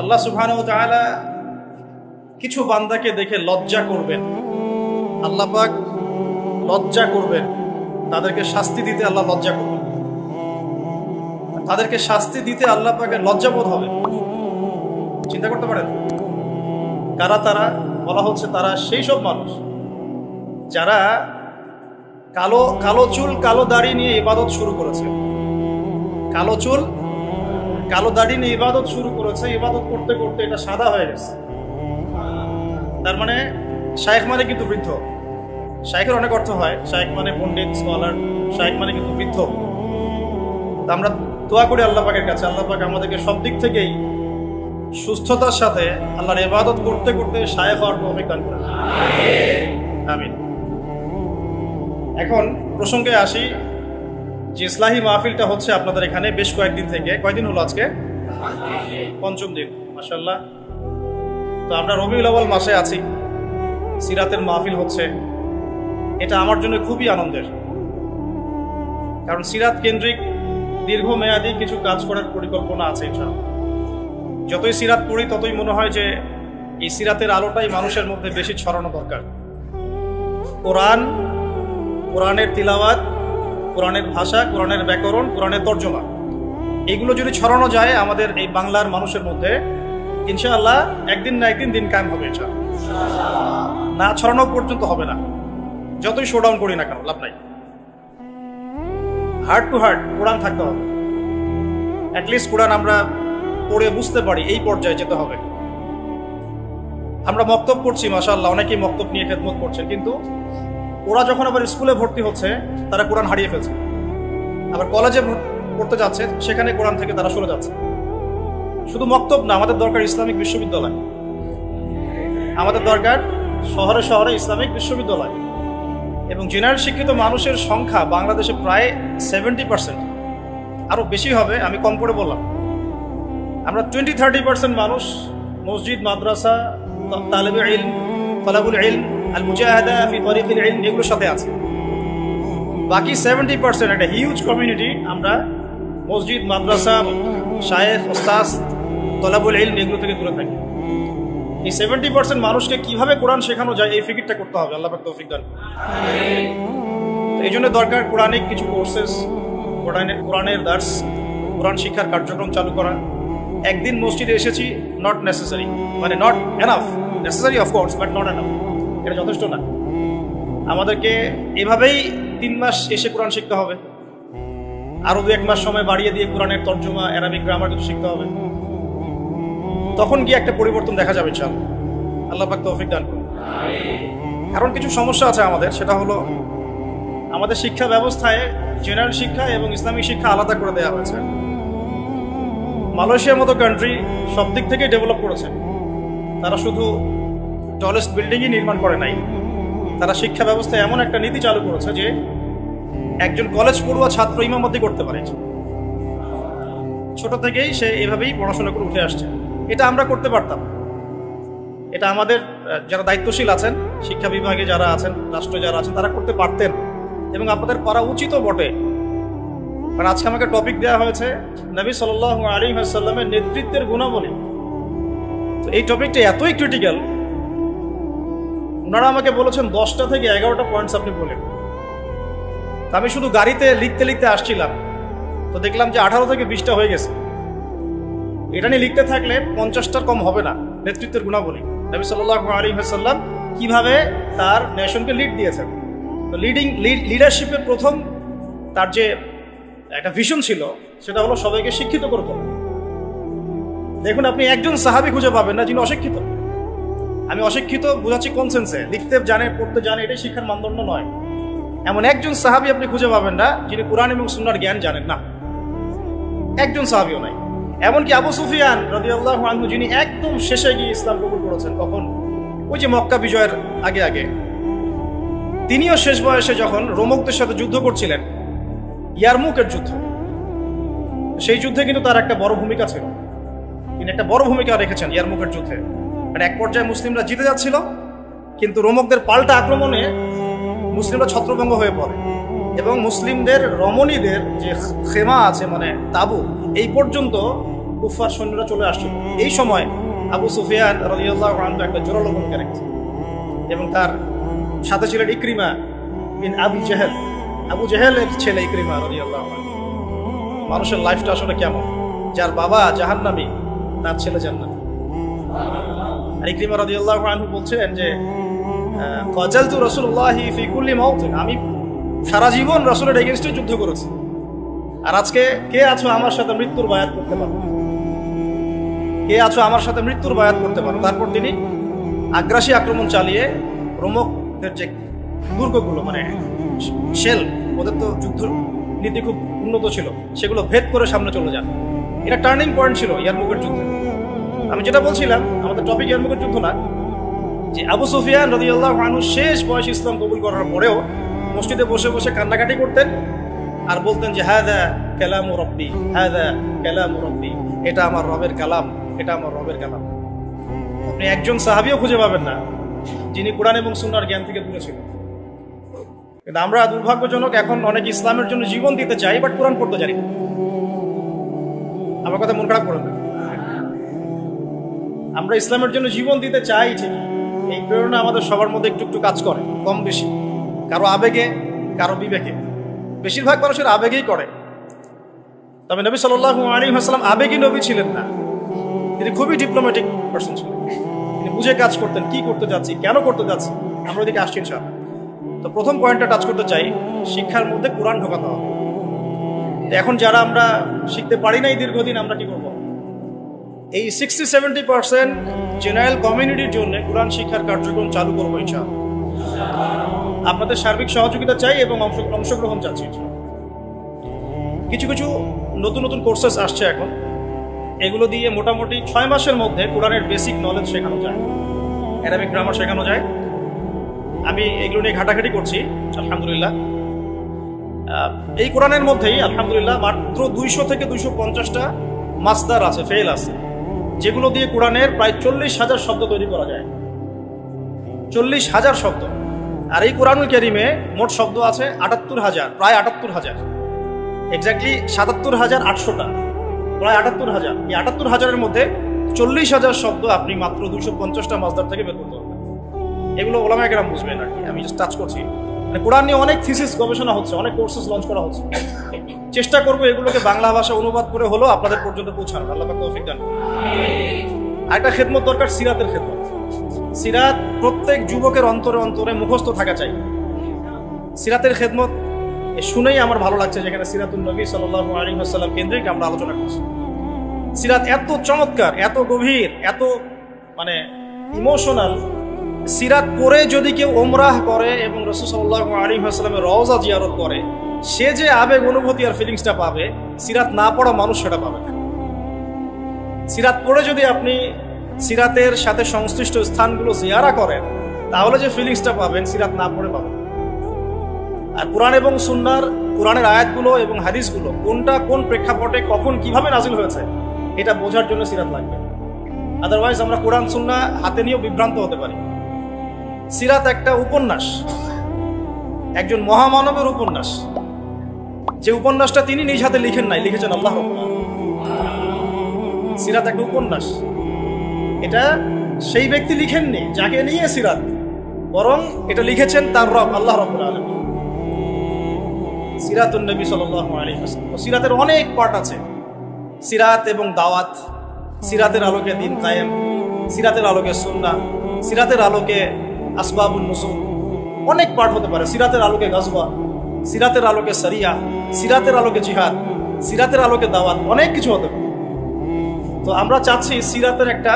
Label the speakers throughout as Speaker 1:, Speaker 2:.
Speaker 1: আল্লাহ সুবহানাহু ওয়া তাআলা কিছু বান্দাকে দেখে লজ্জা করবেন, আল্লাহ পাক লজ্জা করবেন, তাদেরকে শাস্তি দিতে আল্লাহ লজ্জা করবেন, তাদেরকে শাস্তি দিতে আল্লাহ পাকের লজ্জাবোধ হবে। চিন্তা করতে পারেন কারা তারা? বলা হচ্ছে তারা সেই সব মানুষ যারা কালো কালো চুল কালো দাড়ি নিয়ে ইবাদত শুরু করেছে, কালো চুল কালো দাড়ি নিয়ে ইবাদত শুরু করেছে, ইবাদত করতে করতে এটা সাদা হয়ে গেছে। তার মানে শায়েখ মানে কিন্তু বৃদ্ধ। শায়েখের অনেক অর্থ হয়, শায়েখ মানে পণ্ডিত, স্কলার, শায়েখ মানে কিন্তু বৃদ্ধ। আমরা দোয়া করি আল্লাহ পাকের কাছে, আল্লাহ পাক আমাদেরকে সব দিক থেকেই সুস্থতার সাথে আল্লাহর ইবাদত করতে করতে শায়েখ হওয়ার তৌফিক দান করেন, আমিন। এখন প্রসঙ্গে আসি যে ইসলাহি মাহফিলটা হচ্ছে আপনাদের এখানে বেশ কয়েকদিন থেকে। কয়দিন হলো আজকে? পঞ্চম দিন, মাশাআল্লাহ। তো আমরা রবিউল আউয়াল মাসে আছি, সিরাতের মাহফিল হচ্ছে। এটা আমার জন্য খুবই আনন্দের, কারণ সিরাত কেন্দ্রিক দীর্ঘমেয়াদী কিছু কাজ করার পরিকল্পনা আছে ইনশাআল্লাহ। যতই সিরাত পড়ি ততই মনে হয় যে এই সিরাতের আলোটাই মানুষের মধ্যে বেশি ছড়ানো দরকার। কোরআনের তিলাওয়াত, কোরআনের ভাষা, কোরআনের ব্যাকরণ, কোরআনের তর্জমা, এগুলো যদি ছড়ানো যায় আমাদের এই বাংলার মানুষের মধ্যে, ইনশাআল্লাহ একদিন না একদিন দিন কায়েম হবে। না ছড়ানো পর্যন্ত হবে না, যতই শোডাউন করি না কেন লাভ নাই। হার্ট টু হার্ট কোরআন থাকতে হবে। অ্যাটলিস্ট কোরআন আমরা পড়ে বুঝতে পারি, এই পর্যায়ে যেতে হবে। আমরা মক্তব করছি, মাশাআল্লাহ, অনেকেই মক্তব নিয়ে খেদমত করছেন, কিন্তু ওরা যখন আবার স্কুলে ভর্তি হচ্ছে তারা কোরআন হারিয়ে ফেলছে, আবার কলেজে পড়তে যাচ্ছে সেখানে কোরআন থেকে তারা সরে যাচ্ছে। শুধু মক্তব না, আমাদের দরকার ইসলামিক বিশ্ববিদ্যালয়, আমাদের দরকার শহরে শহরে ইসলামিক বিশ্ববিদ্যালয়। এবং জেনারেল শিক্ষিত মানুষের সংখ্যা বাংলাদেশে প্রায় 70%, আরও বেশি হবে, আমি কম করে বললাম। আমরা 20-30% মানুষ মসজিদ, মাদ্রাসা, তালেবে ইলম, তলাবুল ইলম, আল মুজাহাদা ফি তরিকিল ইলম, এগুলোর সাথে আছে। বাকি 70% একটা হিউজ কমিউনিটি আমরা মসজিদ, মাদ্রাসা, শায়েখ, ওস্তাদ, তলাবুল ইলম এগুলো থেকে দূরে থাকি। এই 70% মানুষকে কিভাবে কোরআন শেখানো যায় এই ফিকিরটা করতে হবে। আল্লাহ পাক তৌফিক দান। এই জন্য দরকার কোরআনিক কিছু কোর্সেস, কোরআনের দার্স, কোরআন শিক্ষার কার্যক্রম চালু করা। একদিন মসজিদে এসেছি, নট নেসেসারি, মানে not enough, necessary of course but not enough, এটা যথেষ্ট না। আমাদেরকে এভাবেই 3 মাস এসে কোরআন শিখতে হবে, আরো 2-1 মাস সময় বাড়িয়ে দিয়ে কোরআনের তর্জমা, অ্যারাবিক গ্রামার কিছু শিখতে হবে। তখন গিয়ে একটা পরিবর্তন দেখা যাবে ইনশাআল্লাহ। আল্লাহ পাক তৌফিক দান করুন। কারণ কিছু সমস্যা আছে আমাদের, সেটা হলো আমাদের শিক্ষা ব্যবস্থায় জেনারেল শিক্ষা এবং ইসলামিক শিক্ষা আলাদা করে দেওয়া হয়েছে। মালয়েশিয়ার মতো কান্ট্রি সব দিক থেকে ডেভেলপ করেছে। তারা শুধু টলেস্ট বিল্ডিংই নির্মাণ করে নাই, তারা শিক্ষা ব্যবস্থায় এমন একটা নীতি চালু করেছে যে একজন কলেজ পড়ুয়া ছাত্র ইমামতি করতে পারে, ছোট থেকেই সে এভাবেই পড়াশোনা করে উঠে আসছে। এটা আমরা করতে পারতাম, এটা আমাদের যারা দায়িত্বশীল আছেন, শিক্ষা বিভাগে যারা আছেন, রাষ্ট্রে যারা আছেন, তারা করতে পারতেন এবং আপনাদের করা উচিতও বটে। কারণ আজকে আমাকে টপিক দেওয়া হয়েছে নবী সাল্লাল্লাহু আলাইহি ওয়াসাল্লামের নেতৃত্বের গুণাবলী। তো এই টপিকটা এতই ক্রিটিক্যাল, ওনারা আমাকে বলেছেন 10টা থেকে 11টা পয়েন্টস আপনি বলেন। তা আমি শুধু গাড়িতে লিখতে লিখতে আসছিলাম, তো দেখলাম যে 18 থেকে 20টা হয়ে গেছে। এটা নিয়ে লিখতে থাকলে 50টার কম হবে না। নেতৃত্বের গুণাবলী, নবী সাল্লাল্লাহু আলাইহি ওয়াসাল্লাম কিভাবে তার নেশনকে লিড দিয়েছেন। তো লিডারশিপের প্রথম তার যে একটা ভিশন ছিল সেটা হলো সবাইকে শিক্ষিত করতে হবে। দেখুন, আপনি একজন সাহাবী খুঁজে পাবেন না যিনি অশিক্ষিত। আমি অশিক্ষিত বোঝাচ্ছি কোন সেন্সে, লিখতে জানে, পড়তে জানে, এটাই শিক্ষার মানদণ্ড নয়। এমন একজন সাহাবী আপনি খুঁজে পাবেন না যিনি কোরআন এবং সুন্নাহর জ্ঞান জানেন না, একজন সাহাবীও নাই। এমনকি আবু সুফিয়ান রাদিয়াল্লাহু আনহু, যিনি একদম শেষে গিয়ে ইসলাম কবুল করেছেন, কখন? ওই যে মক্কা বিজয়ের আগে আগে, তিনিও শেষ বয়সে যখন রোমকদের সাথে যুদ্ধ করছিলেন, ইয়ারমুকের যুদ্ধ, সেই যুদ্ধে কিন্তু তার একটা বড় ভূমিকা ছিল। তিনি একটা বড় ভূমিকা রেখেছেন ইয়ারমুকের যুদ্ধে। মানে এক পর্যায়ে মুসলিমরা জিতে যাচ্ছিল, কিন্তু রোমকদের পাল্টা আক্রমণে মুসলিমরা ছত্রভঙ্গ হয়ে পড়ে এবং মুসলিমদের রমণীদের যে খেমা আছে, মানে তাবু, এই পর্যন্ত কুফার সৈন্যরা চলে আসছিল। এই সময় আবু সুফিয়ান রাদিয়াল্লাহু আনহু একটা জোরালো ভূমিকা রেখেছে, এবং তার সাথে ছিলেন ইকরিমা বিন আবু জেহেল, আবু জেহেলের ছেলে ইকরিমা রাদিয়াল্লাহু আনহু। মানুষের লাইফটা আসলে কেমন, যার বাবা জাহান্নামী তার ছেলে জান্নাতি। আর ইকরিমা রাদিয়াল্লাহু আনহু বলছিলেন যে কাজালতু রাসূলুল্লাহি ফি কুল্লি মাওতিন, আমি সারা জীবন রাসূলের এগেইনস্টে যুদ্ধ করেছি, আর আজকে কে আছো আমার সাথে মৃত্যুর বায়াত করতে পারো, কে আছো আমার সাথে মৃত্যুর বায়াত করতে পারো। তারপর তিনি আগ্রাসী আক্রমণ চালিয়ে রোমকদের যে দুর্গগুলো, মানে শেল, ওদের তো যুদ্ধ নীতি খুব উন্নত ছিল, সেগুলো ভেদ করে সামনে চলে যান। এটা টার্নিং পয়েন্ট ছিল ইয়ারমুকের যুদ্ধে। আমি যেটা বলছিলাম, আমাদের টপিক ইয়ারমুকের যুদ্ধ না, যে আবু সুফিয়ান রাদিয়াল্লাহু আনহু শেষ বয়সে ইসলাম কবুল করার পরেও মসজিদে বসে বসে কান্নাকাটি করতেন আর বলতেন যে হাদা কালামু রাব্বি, হাদা কালামু রাব্বি, এটা আমার রবের কালাম, এটা আমার রবের কালাম। আপনি একজন সাহাবীও খুঁজে পাবেন না যিনি কোরআন এবং সুন্নাহর জ্ঞান থেকে দূরে ছিলেন। কিন্তু আমরা দুর্ভাগ্যজনক এখন অনেক ইসলামের জন্য জীবন দিতে চাই, বাট কোরআন পড়তে জানি না। আমার কথা মন খারাপ করেন না, আমরা ইসলামের জন্য জীবন দিতে চাই ঠিক, এই প্রেরণা আমাদের সবার মধ্যে একটু একটু কাজ করে, কম বেশি, কারো আবেগে কারো বিবেকে, বেশিরভাগ মানুষের আবেগেই করে। তবে নবী সাল্লাল্লাহু আলাইহি ওয়াসাল্লাম আবেগী নবী ছিলেন না, তিনি খুবই ডিপ্লোম্যাটিক পারসন ছিলেন। তিনি বুঝে কাজ করতেন, কি করতে যাচ্ছি, কেন করতে যাচ্ছি। আমরা ওদিকে আসছি ইনশাআল্লাহ। তো প্রথম পয়েন্টটা টাচ করতে চাই, শিক্ষার মধ্যে কোরআন ঢোকাতে হবে। এখন যারা আমরা শিখতে পারি নাই দীর্ঘদিন, আমরা কি করবো? এই 60-70% জেনারেল কমিউনিটির জন্য কোরআন শিক্ষার কার্যক্রম চালু করবো ইনশাআল্লাহ। আপনাদের সার্বিক সহযোগিতা চাই এবং অংশগ্রহণ চাচ্ছি। কিছু কিছু নতুন নতুন কোর্সেস আসছে এখন, এগুলো দিয়ে মোটামুটি 6 মাসের মধ্যে কোরআনের বেসিক নলেজ শেখানো যায়, অ্যারাবিক গ্রামার শেখানো যায়। আমি এগুলো নিয়ে ঘাটাঘাটি করছি আলহামদুলিল্লাহ। এই কোরআনের মধ্যেই আলহামদুলিল্লাহ মাত্র 200 থেকে 250টা মাসদার আছে, ফেল আছে, যেগুলো দিয়ে কোরআনের প্রায় 40,000 শব্দ তৈরি করা যায়। 40,000 শব্দ। আর এই কোরআনুল কারীমে মোট শব্দ আছে 78,000, প্রায় 78,000, এক্স্যাক্টলি 77,800টা, প্রায় 78,000। এই 78,000-এর মধ্যে 40,000 শব্দ আপনি মাত্র 250টা মাসদার থেকে বের করতে পারবেন। এগুলো ওলামায়ে কেরাম বুঝবেন আর কি, আমি জাস্ট টাচ করছি। মানে কোরআন নিয়ে অনেক থিসিস গবেষণা হচ্ছে, অনেক কোর্সেস লঞ্চ করা হচ্ছে। চেষ্টা করবো এগুলোকে বাংলা ভাষা অনুবাদ করে হলো আপনাদের পর্যন্ত পৌঁছানো। আল্লাহ পাক তৌফিক দান করুন। আরেকটা খেদমত দরকার, সিরাতের খেদমত। সিরাত প্রত্যেক যুবকের অন্তরে অন্তরে মুখস্থ থাকা চাই। সিরাতের খেদমত শুনেই আমার ভালো লাগছে, যেখানে সিরাতুন নবী সাল্লাল্লাহু আলাইহি ওয়াসাল্লাম কেন্দ্রিক আমরা আলোচনা করছি। সিরাত এত চমৎকার, এত গভীর, এত মানে ইমোশনাল। সিরাত পড়ে যদি কেউ ওমরাহ করে এবং রাসূল সাল্লাল্লাহু আলাইহি ওয়াসাল্লামের রওজা জিয়ারত করে, সে যে আবেগ অনুভূতি আর ফিলিংসটা পাবে, সিরাত না পড়া মানুষ সেটা পাবে না। সিরাত পড়ে যদি আপনি সিরাতের সাথে সংশ্লিষ্ট স্থানগুলো জিয়ারা করেন, তাহলে যে ফিলিংসটা পাবেন সিরাত না পড়ে পাবেন। আর কোরআন এবং সুন্নাহর, কোরআনের আয়াতগুলো এবং হাদিসগুলো কোনটা কোন প্রেক্ষাপটে কখন কিভাবে নাজিল হয়েছে, এটা বোঝার জন্য সিরাত লাগবে। আদারওয়াইজ আমরা কোরআন সুন্নাহ হাতে নিয়েও বিভ্রান্ত হতে পারি। সিরাত একটা উপন্যাস, একজন মহামানবের উপন্যাস। যে উপন্যাসটা তিনি নিজ হাতে লিখেন নাই, লিখেছেন আল্লাহ রাব্বুল আলামিন। সিরাত একটা উপন্যাস, এটা সেই ব্যক্তি লিখেননি যাকে নিয়ে সিরাত, বরং এটা লিখেছেন তার রব আল্লাহ রাব্বুল আলামিন। সিরাতুন নবী সাল্লাল্লাহু আলাইহি ওয়াসাল্লাম। সিরাতের অনেক পার্ট আছে, সিরাত এবং দাওয়াত, সিরাতের আলোকে দিন কায়েম, সিরাতের আলোকে সুন্নাহ, সিরাতের আলোকে আসবাবুন নুজুল, অনেক পার্ট হতে পারে। সিরাতের আলোকে গাজওয়া, সিরাতের আলোকে সারিয়া, সিরাতের আলোকে জিহাদ, সিরাতের আলোকে দাওয়াত, অনেক কিছু হতে পারে। তো আমরা চাচ্ছি সিরাতের একটা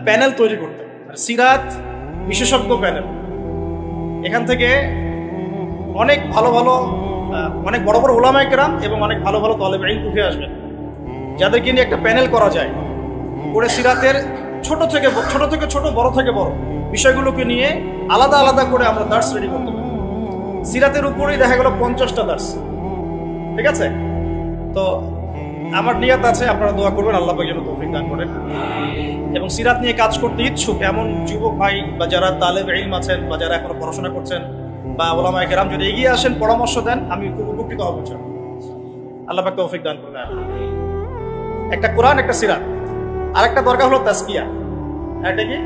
Speaker 1: প্যানেল তৈরি করতে, সিরাত বিশেষজ্ঞ প্যানেল। এখান থেকে অনেক ভালো ভালো, অনেক বড় বড় উলামায়ে কেরাম এবং অনেক ভালো ভালো তালেবে ইলম উঠে আসবেন, যাদেরকে নিয়ে একটা প্যানেল করা যায়, করে সিরাতের ছোট থেকে ছোট, বড় থেকে বড় বিষয়গুলোকে নিয়ে আলাদা আলাদা করে আমরা দার্স রেডি করতে পারি। সিরাতের উপরেই দেখা গেল 50টা দার্স, ঠিক আছে? তো আমার নিয়ত আছে, আপনারা দোয়া করবেন আল্লাহ পাক যেন তৌফিক দান করেন। এবং সিরাত নিয়ে কাজ করতে ইচ্ছুক এমন যুবক ভাই বা যারা তালেবে ইলম আছেন বা যারা এখনো পড়াশোনা করছেন বা উলামায়ে কেরাম যদি এগিয়ে আসেন, পরামর্শ দেন, আমি খুব উপকৃত হব। আল্লাহ পাক তৌফিক দান করবেন। একটা কোরআন, একটা সিরাত। আর একটা দরকার হলো তাজকিয়া। এটা কি?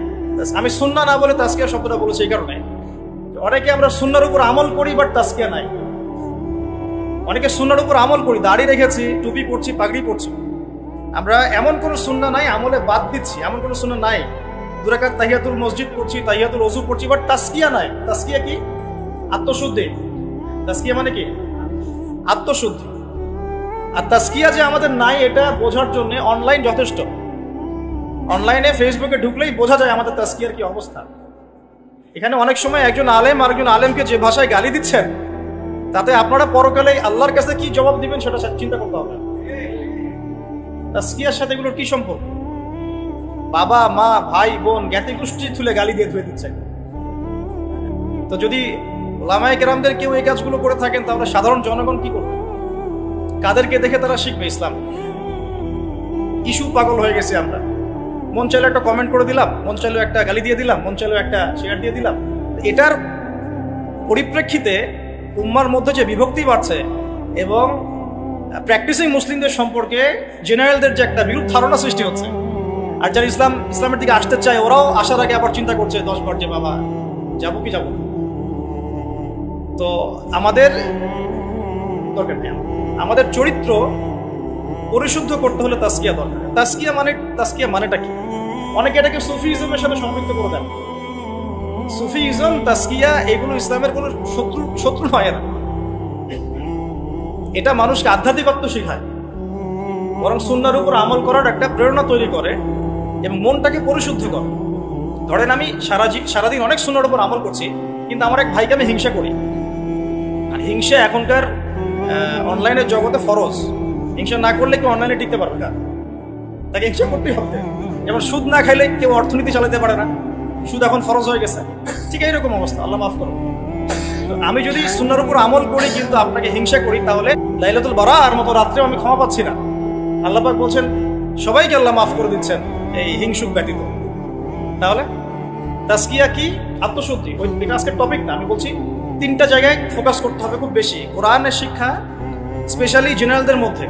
Speaker 1: আমি সুন্নাহ না বলে তাজকিয়া শব্দটা বলেছি এই কারণে, অনেকে আমরা সুন্নাহর উপর আমল করি বাট তাজকিয়া নাই। অনেকে সুন্নাহর উপর আমল করি, দাড়ি রেখেছি, টুপি পরছি, পাগড়ি পরছি, আমরা এমন কোনো সুন্নাহ নাই, আমলে বাদ দিচ্ছি এমন কোনো সুন্নাহ নাই। 2 রাকাত তাহিয়াতুল মসজিদ পড়ছি, তাহিয়াতুল ওযু পড়ছি, বাট তাজকিয়া নাই। তাজকিয়া কি? আত্মশুদ্ধি। তাজকিয়া মানে কি? আত্মশুদ্ধি। আর তাজকিয়া যে আমাদের নাই এটা বোঝার জন্য অনলাইন যথেষ্ট। অনলাইনে ফেসবুকে ঢুকলেই বোঝা যায় আমাদের তাজকিয়ার কি অবস্থা। এখানে অনেক সময় একজন আলেম আরেকজন আলেমকে যে ভাষায় গালি দিচ্ছেন, তাতে আপনারা পরকালে আল্লাহর কাছে কি জবাব দিবেন সেটা চিন্তা করতে হবে। তাজকিয়ার সাথে এগুলোর কি সম্পর্ক? বাবা মা ভাই বোন জ্ঞাতি গোষ্ঠী তুলে গালি দিয়ে ধুয়ে দিচ্ছে। তো যদি ওলামায়ে কেরামদের কেউ এই কাজগুলো করে থাকেন, তাহলে সাধারণ জনগণ কি করবে? কাদেরকে দেখে তারা শিখবে ইসলাম? ইস্যু পাগল হয়ে গেছে আমরা। মন চাইলে একটা কমেন্ট করে দিলাম, মন চাইলে একটা গালি দিয়ে দিলাম, মন চাইলে একটা শেয়ার দিয়ে দিলাম। এটার পরিপ্রেক্ষিতে উম্মার মধ্যে যে বিভক্তি বাড়ছে এবং প্র্যাকটিসিং মুসলিমদের সম্পর্কে জেনারেলদের যে একটা বিরূপ ধারণা সৃষ্টি হচ্ছে, আর যারা ইসলামের দিকে আসতে চায় ওরাও আসার আগে আবার চিন্তা করছে 10 বার যে বাবা যাবো কি যাবো। তো আমাদের দরকার নেই, আমাদের চরিত্র পরিশুদ্ধ করতে হলে তাজকিয়া দরকার। তাজকিয়া মানেটা কি? অনেকে এটাকে সুফিজমের সাথে সম্পৃক্ত করে দেন। সুফিজম, তাজকিয়া এগুলো ইসলামের কোনো শত্রু নয় না। এটা মানুষকে আধ্যাত্মিকত্ব শেখায়, বরং সুন্নাহর উপর আমল করার একটা প্রেরণা তৈরি করে এবং মনটাকে পরিশুদ্ধ করে। ধরেন আমি সারাদিন অনেক সুন্নাহর উপর আমল করছি, কিন্তু আমার এক ভাইকে আমি হিংসা করি। আর হিংসা এখনকার অনলাইনের জগতে ফরজ। হিংসা না করলে কেউ অনলাইনে টিকতে পারবে না, তাকে হিংসা করতেই হবে। যেমন সুদ না খাইলে কেউ অর্থনীতি চালাতে পারে না, সুদ এখন ফরজ হয়ে গেছে। ঠিক এইরকম অবস্থা, আল্লাহ মাফ করো। তো আমি যদি সুন্নাহর উপর আমল করি কিন্তু আপনাকে হিংসা করি, তাহলে লাইলাতুল বারার মতো রাত্রেও আমি ক্ষমা পাচ্ছি না। আল্লাহ পাক বলছেন সবাইকে আল্লাহ মাফ করে দিচ্ছেন এই হিংসুক ব্যতীত। তাহলে তাজকিয়া কি? আত্মশুদ্ধি। এটা আজকের টপিক না, আমি বলছি 3টা জায়গায় ফোকাস করতে হবে খুব বেশি। কোরআনের শিক্ষা স্পেশালি জেনারেলদের মধ্যে,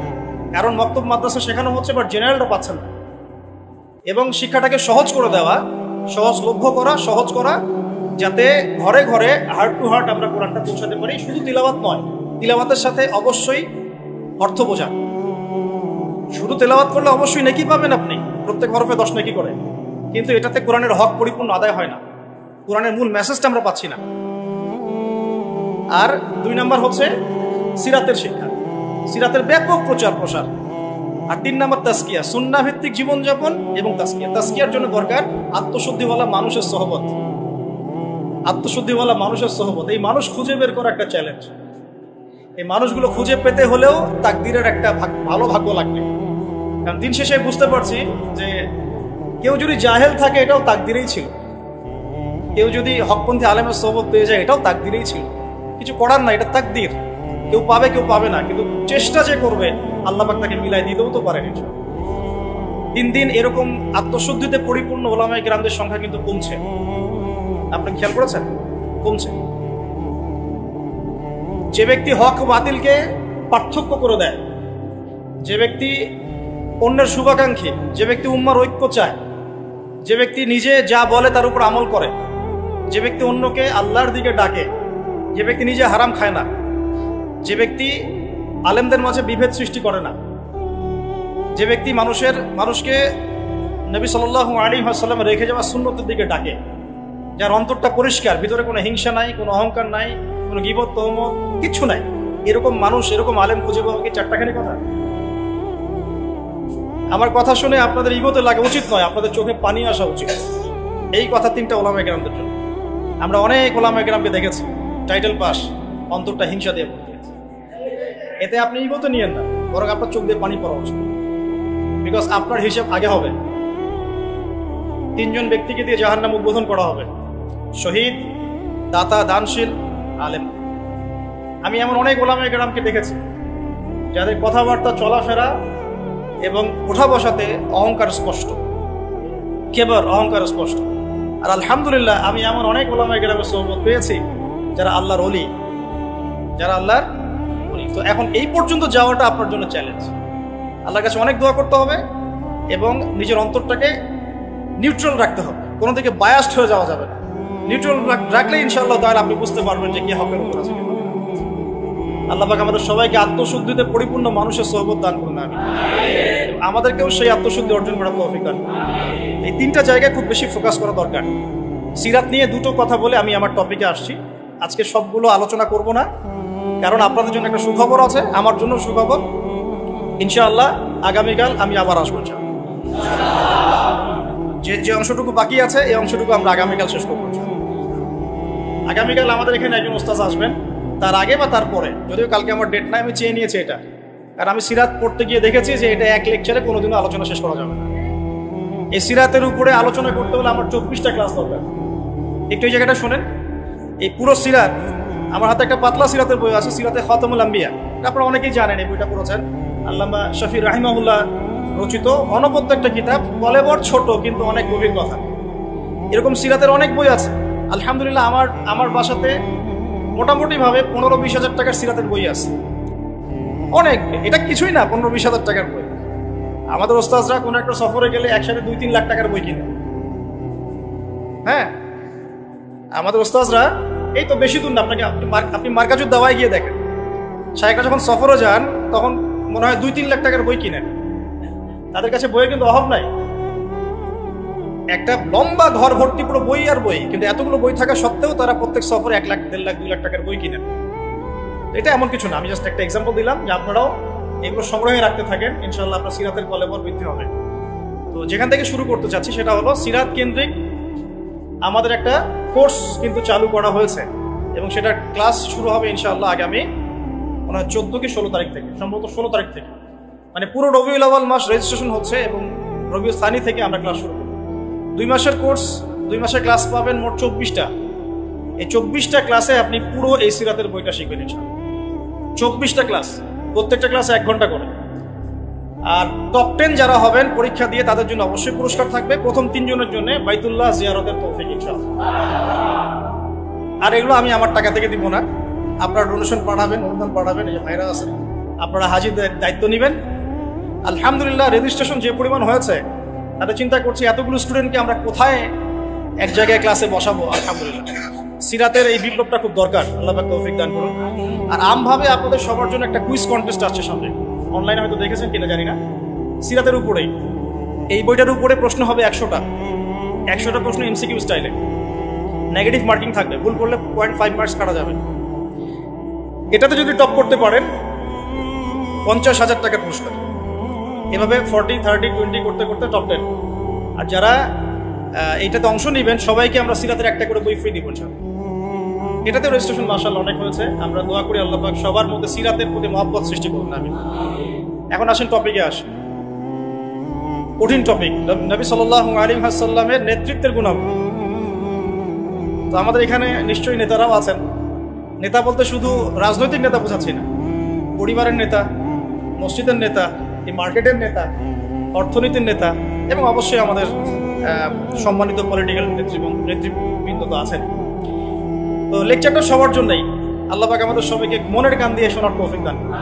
Speaker 1: কারণ মক্তব মাদ্রাসা শেখানো হচ্ছে বাট জেনারেলরা পাচ্ছেন না। এবং শিক্ষাটাকে সহজ করে দেওয়া, সহজলভ্য করা, সহজ করা, যাতে ঘরে ঘরে হার্ট টু হার্ট আমরা কোরআনটা পৌঁছাতে পারি। শুধু তিলাওয়াত নয়, তিলাওয়াতের সাথে অবশ্যই অর্থ বোঝা। শুধু তেলাওয়াত করলে অবশ্যই নেকি পাবেন আপনি, প্রত্যেক হরফে 10 নেকি করে, কিন্তু এটাতে কোরআনের হক পরিপূর্ণ আদায় হয় না, কোরআনের মূল মেসেজটা আমরা পাচ্ছি না। আর 2 নাম্বার হচ্ছে সিরাতের শিক্ষা, সিরাতের ব্যাপক প্রচার প্রসার। আর 3 নাম্বার তাজকিয়া, সুন্নাহ ভিত্তিক জীবনযাপন এবং তাজকিয়া। তাজকিয়ার জন্য দরকার আত্মশুদ্ধিওয়ালা মানুষের সহবত। আত্মশুদ্ধিওয়ালা মানুষের সহবত, এই মানুষ খুঁজে বের করা একটা চ্যালেঞ্জ। এই মানুষগুলো খুঁজে পেতে হলেও তাকদীরের একটা ভালো ভাগ্য লাগবে। কারণ দিন শেষে বুঝতে পারছি যে কেউ যদি জাহেল থাকে এটাও তাকদীরেই ছিল, কেউ যদি হকপন্থী আলেমের সহবত পেয়ে যায় এটাও তাকদীরেই ছিল। কিছু করার না, এটা তাকদীর। কেউ পাবে কেউ পাবে না, কিন্তু চেষ্টা যে করবে আল্লাহ পাক তাকে মিলাই দিতেও তো পারেন। দিন দিন এরকম আত্মশুদ্ধিতে পরিপূর্ণ ওলামায়ে কেরামদের সংখ্যা কিন্তু কমছে। আপনি খেয়াল করেছেন? কমছে। যে ব্যক্তি হক বাতিলকে পার্থক্য করে দেয়, যে ব্যক্তি অন্যের শুভাকাঙ্ক্ষী, যে ব্যক্তি উম্মার ঐক্য চায়, যে ব্যক্তি নিজে যা বলে তার উপর আমল করে, যে ব্যক্তি অন্যকে আল্লাহর দিকে ডাকে, যে ব্যক্তি নিজে হারাম খায় না, যে ব্যক্তি আলেমদের মাঝে বিভেদ সৃষ্টি করে না, যে ব্যক্তি মানুষকে নবী সাল্লাল্লাহু আলাইহি ওয়াসাল্লাম রেখে যাওয়া সুন্নতের দিকে ডাকে, যার অন্তরটা পরিষ্কার, ভিতরে কোনো হিংসা নাই, কোনো অহংকার নাই, কোনো গীবত তহমত কিচ্ছু নাই, এরকম মানুষ, এরকম আলেম খুঁজে পাওয়া কি 4টাখানি কথা? আমার কথা শুনে আপনাদের ইগোতে লাগা উচিত নয়, আপনাদের চোখে পানি আসা উচিত। এই কথা 3টা ওলামায়ে কেরামদের জন্য। আমরা অনেক ওলামায়ে কেরামকে দেখেছি টাইটেল পাস, অন্তরটা হিংসা দিয়ে ভর্তি আছে। এতে আপনি ইগোতে নিয়েন না, বরং আপনার চোখ দিয়ে পানি পড়া উচিত। বিকজ আপনার হিসাব আগে হবে। 3 জন ব্যক্তিকে দিয়ে জাহান্নাম উদ্বোধন করা হবে, শহীদ, দাতা, দানশীল, আলেম। আমি এমন অনেক ওলামায়ে কেরামকে দেখেছি যাদের কথাবার্তা, চলাফেরা এবং ওঠা বসাতে অহংকার স্পষ্ট, কেবল অহংকার স্পষ্ট। আর আলহামদুলিল্লাহ আমি এমন অনেক ওলামায়ে কেরামের সোহবত পেয়েছি যারা আল্লাহর ওলি, যারা আল্লাহর ওলি। তো এখন এই পর্যন্ত যাওয়াটা আপনার জন্য চ্যালেঞ্জ। আল্লাহর কাছে অনেক দোয়া করতে হবে এবং নিজের অন্তরটাকে নিউট্রাল রাখতে হবে, কোনো দিকে বায়াসড হয়ে যাওয়া যাবে না। নিউট্রাল রাখলে ইনশাআল্লাহ তাহলে আপনি বুঝতে পারবেন যে কি হকের উপর আছে। আল্লাহ পাক আমাদের সবাইকে আত্মশুদ্ধিতে পরিপূর্ণ মানুষের সোহবত দান করুন, আমি আমাদেরকেও সেই আত্মশুদ্ধি অর্জন করার তৌফিক দান করুন। এই তিনটা জায়গায় খুব বেশি ফোকাস করা দরকার। সিরাত নিয়ে দুটো কথা বলে আমি আমার টপিকে আসছি। আজকে সবগুলো আলোচনা করব না, কারণ আপনাদের জন্য একটা সুখবর আছে, আমার জন্য সুখবর। ইনশাআল্লাহ আগামীকাল আমি আবার আসবো। যে অংশটুকু বাকি আছে এই অংশটুকু আমরা আগামীকাল শেষ করবো। আগামীকাল আমাদের এখানে একজন ওস্তাদ আসবেন, তার আগে বা তারপরে, যদিও কালকে আমার ডেট নাই, আমি চেয়ে নিয়েছি এটা, কারণ আমি সিরাত পড়তে গিয়ে দেখেছি যে এটা এক লেকচারে কোনোদিনও আলোচনা শেষ করা যাবে না। এই সিরাতের উপরে আলোচনা করতে হলে আমার 24টা ক্লাস দরকার। একটু এই জায়গাটা শোনেন, এই পুরো সিরাত, আমার হাতে একটা পাতলা সিরাতের বই আছে, সিরাতে খাতামুল আম্বিয়া, আপনারা অনেকেই জানেন, এই বইটা পড়েছেন, আল্লামা শফি রাহিমাহুল্লাহ রচিত অনবদ্য একটা কিতাব, কলেবর ছোট কিন্তু অনেক গভীর কথা। এরকম সিরাতের অনেক বই আছে। আলহামদুলিল্লাহ আমার বাসাতে মোটামুটি ভাবে 15-20 হাজার টাকার সিরাতের বই আছে, অনেক, এটা কিছুই না 15-20 হাজার টাকার বই। আমাদের ওস্তাদরা কোনো একটা সফরে গেলে একসাথে 2-3 লাখ টাকার বই কিনে। হ্যাঁ, আমাদের ওস্তাদরা এই তো বেশি দূর না, আপনি মার্কাজুদ দাওয়ায় গিয়ে দেখেন, শায়েখরা যখন সফরে যান তখন মনে হয় 2-3 লাখ টাকার বই কিনেন। তাদের কাছে বইয়ের কিন্তু অভাব নাই, একটা লম্বা ঘর ভর্তি পুরো বই আর বই, কিন্তু এতগুলো বই থাকা সত্ত্বেও তারা প্রত্যেক সফরে 1 লাখ, 1.5 লাখ, 2 লাখ টাকার বই কিনেন। এটা এমন কিছু না, আমি জাস্ট একটা এক্সাম্পল দিলাম যে আপনারাও এগুলো সংগ্রহে রাখতে থাকেন, ইনশাআল্লাহ আপনার সিরাতের কলেবর বৃদ্ধি হবে। তো যেখান থেকে শুরু করতে চাচ্ছি সেটা হলো সিরাত কেন্দ্রিক আমাদের একটা কোর্স কিন্তু চালু করা হয়েছে, এবং সেটা ক্লাস শুরু হবে ইনশাআল্লাহ আগামী 14 কি 16 তারিখ থেকে, সম্ভবত 16 তারিখ থেকে, মানে পুরো রবিউল আউয়াল মাস রেজিস্ট্রেশন হচ্ছে এবং রবিউল সানি থেকে আমরা ক্লাস শুরু করব। 2 মাসের কোর্স, 2 মাসের ক্লাস পাবেন মোট 24টা। এই 24টা ক্লাসে আপনি পুরো এই সিরাতের বইটা শিখবেন ইনশাআল্লাহ। 24টা ক্লাস, প্রত্যেকটা ক্লাসে 1 ঘন্টা করে। আর টপ 10 যারা হবেন পরীক্ষা দিয়ে তাদের জন্য অবশ্যই পুরস্কার থাকবে। প্রথম 3 জনের জন্য বাইতুল্লাহ জিয়ারতের তৌফিক ইনশাআল্লাহ। আর এগুলো আমি আমার টাকা থেকে দিব না, আপনারা ডোনেশন পাঠাবেন, অনুদান পাঠাবেন, এই যে ভাইরা আছেন আপনারা হাজিদের দায়িত্ব নেবেন। আলহামদুলিল্লাহ রেজিস্ট্রেশন যে পরিমাণ হয়েছে তাতে চিন্তা করছি এতগুলো স্টুডেন্টকে আমরা কোথায় এক জায়গায় ক্লাসে বসাবো। আলহামদুলিল্লাহ সিরাতের এই বিপ্লবটা খুব দরকার, আল্লাহ পাক তৌফিক দান করুন। আর আমভাবে আপনাদের সবার জন্য একটা কুইজ কন্টেস্ট আসছে সামনে, অনলাইনে হয়তো দেখেছেন কিনা জানি না। সিরাতের উপরেই, এই বইটার উপরে প্রশ্ন হবে 100টা প্রশ্ন এমসিকিউ স্টাইলে, নেগেটিভ মার্কিং থাকবে, ভুল করলে 0.5 মার্কস কাটা যাবে। এটাতে যদি টপ করতে পারেন 50,000 টাকার পুরস্কার। এভাবে 40, 30, 20 করতে করতে টপ 10। আর যারা এইটাতে অংশ নেবেন সবাইকে আমরা সিরাতের একটা করে বই ফ্রি দিব ইনশাআল্লাহ। এটাতে রেজিস্ট্রেশন মাশাআল্লাহ অনেক হয়েছে, আমরা দোয়া করি আল্লাহ পাক সবার মধ্যে সিরাতের প্রতি মহব্বত সৃষ্টি করুন, আমিন। এখন আসেন টপিকে আসেন, কঠিন টপিক, নবী সাল্লাল্লাহু আলাইহি ওয়াসাল্লামের নেতৃত্বের গুণাবলী। তো আমাদের এখানে নিশ্চয়ই নেতারাও আছেন। নেতা বলতে শুধু রাজনৈতিক নেতা বোঝাচ্ছি না, পরিবারের নেতা, মসজিদের নেতা, এই মার্কেটের নেতা, অর্থনীতির নেতা, এবং অবশ্যই আমাদের সম্মানিত পলিটিক্যাল নেতৃবৃন্দ তো আছেন। তো লেকচারটা সবার জন্যই, আল্লাহ পাক আমাদের সবাইকে মনের কান দিয়ে শোনার তৌফিক দান করুন।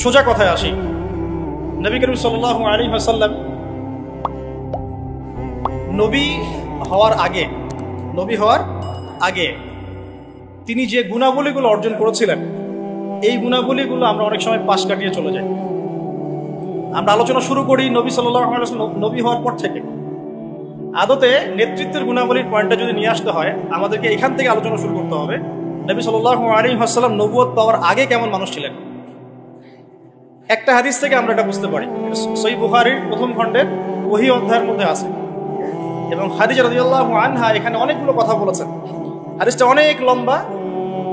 Speaker 1: সোজা কথায় আসি, নবী করিম সাল্লাল্লাহু আলাইহি ওয়াসাল্লাম নবী হওয়ার আগে তিনি যে গুণাবলীগুলো অর্জন করেছিলেন, এই গুণাবলীগুলো আমরা অনেক সময় পাশ কাটিয়ে চলে যাই। আমরা আলোচনা শুরু করি নবী সাল্লাল্লাহু আলাইহি ওয়াসাল্লাম নবী হওয়ার পর থেকে। আদতে নেতৃত্বের গুণাবলীর পয়েন্টটা যদি নিয়ে আসতে হয় আমাদেরকে এখান থেকে আলোচনা শুরু করতে হবে। নবী সাল্লাল্লাহু আলাইহি ওয়াসাল্লাম নবুয়ত পাওয়ার আগে কেমন মানুষ ছিলেন। একটা হাদিস থেকে আমরা এটা বুঝতে পারি, সহিহ বুখারীর প্রথম খণ্ডের ওহী অধ্যায়ের মধ্যে আছে, এবং খাদিজা রাদিয়াল্লাহু আনহা এখানে অনেকগুলো কথা বলেছেন। হাদিসটা অনেক লম্বা,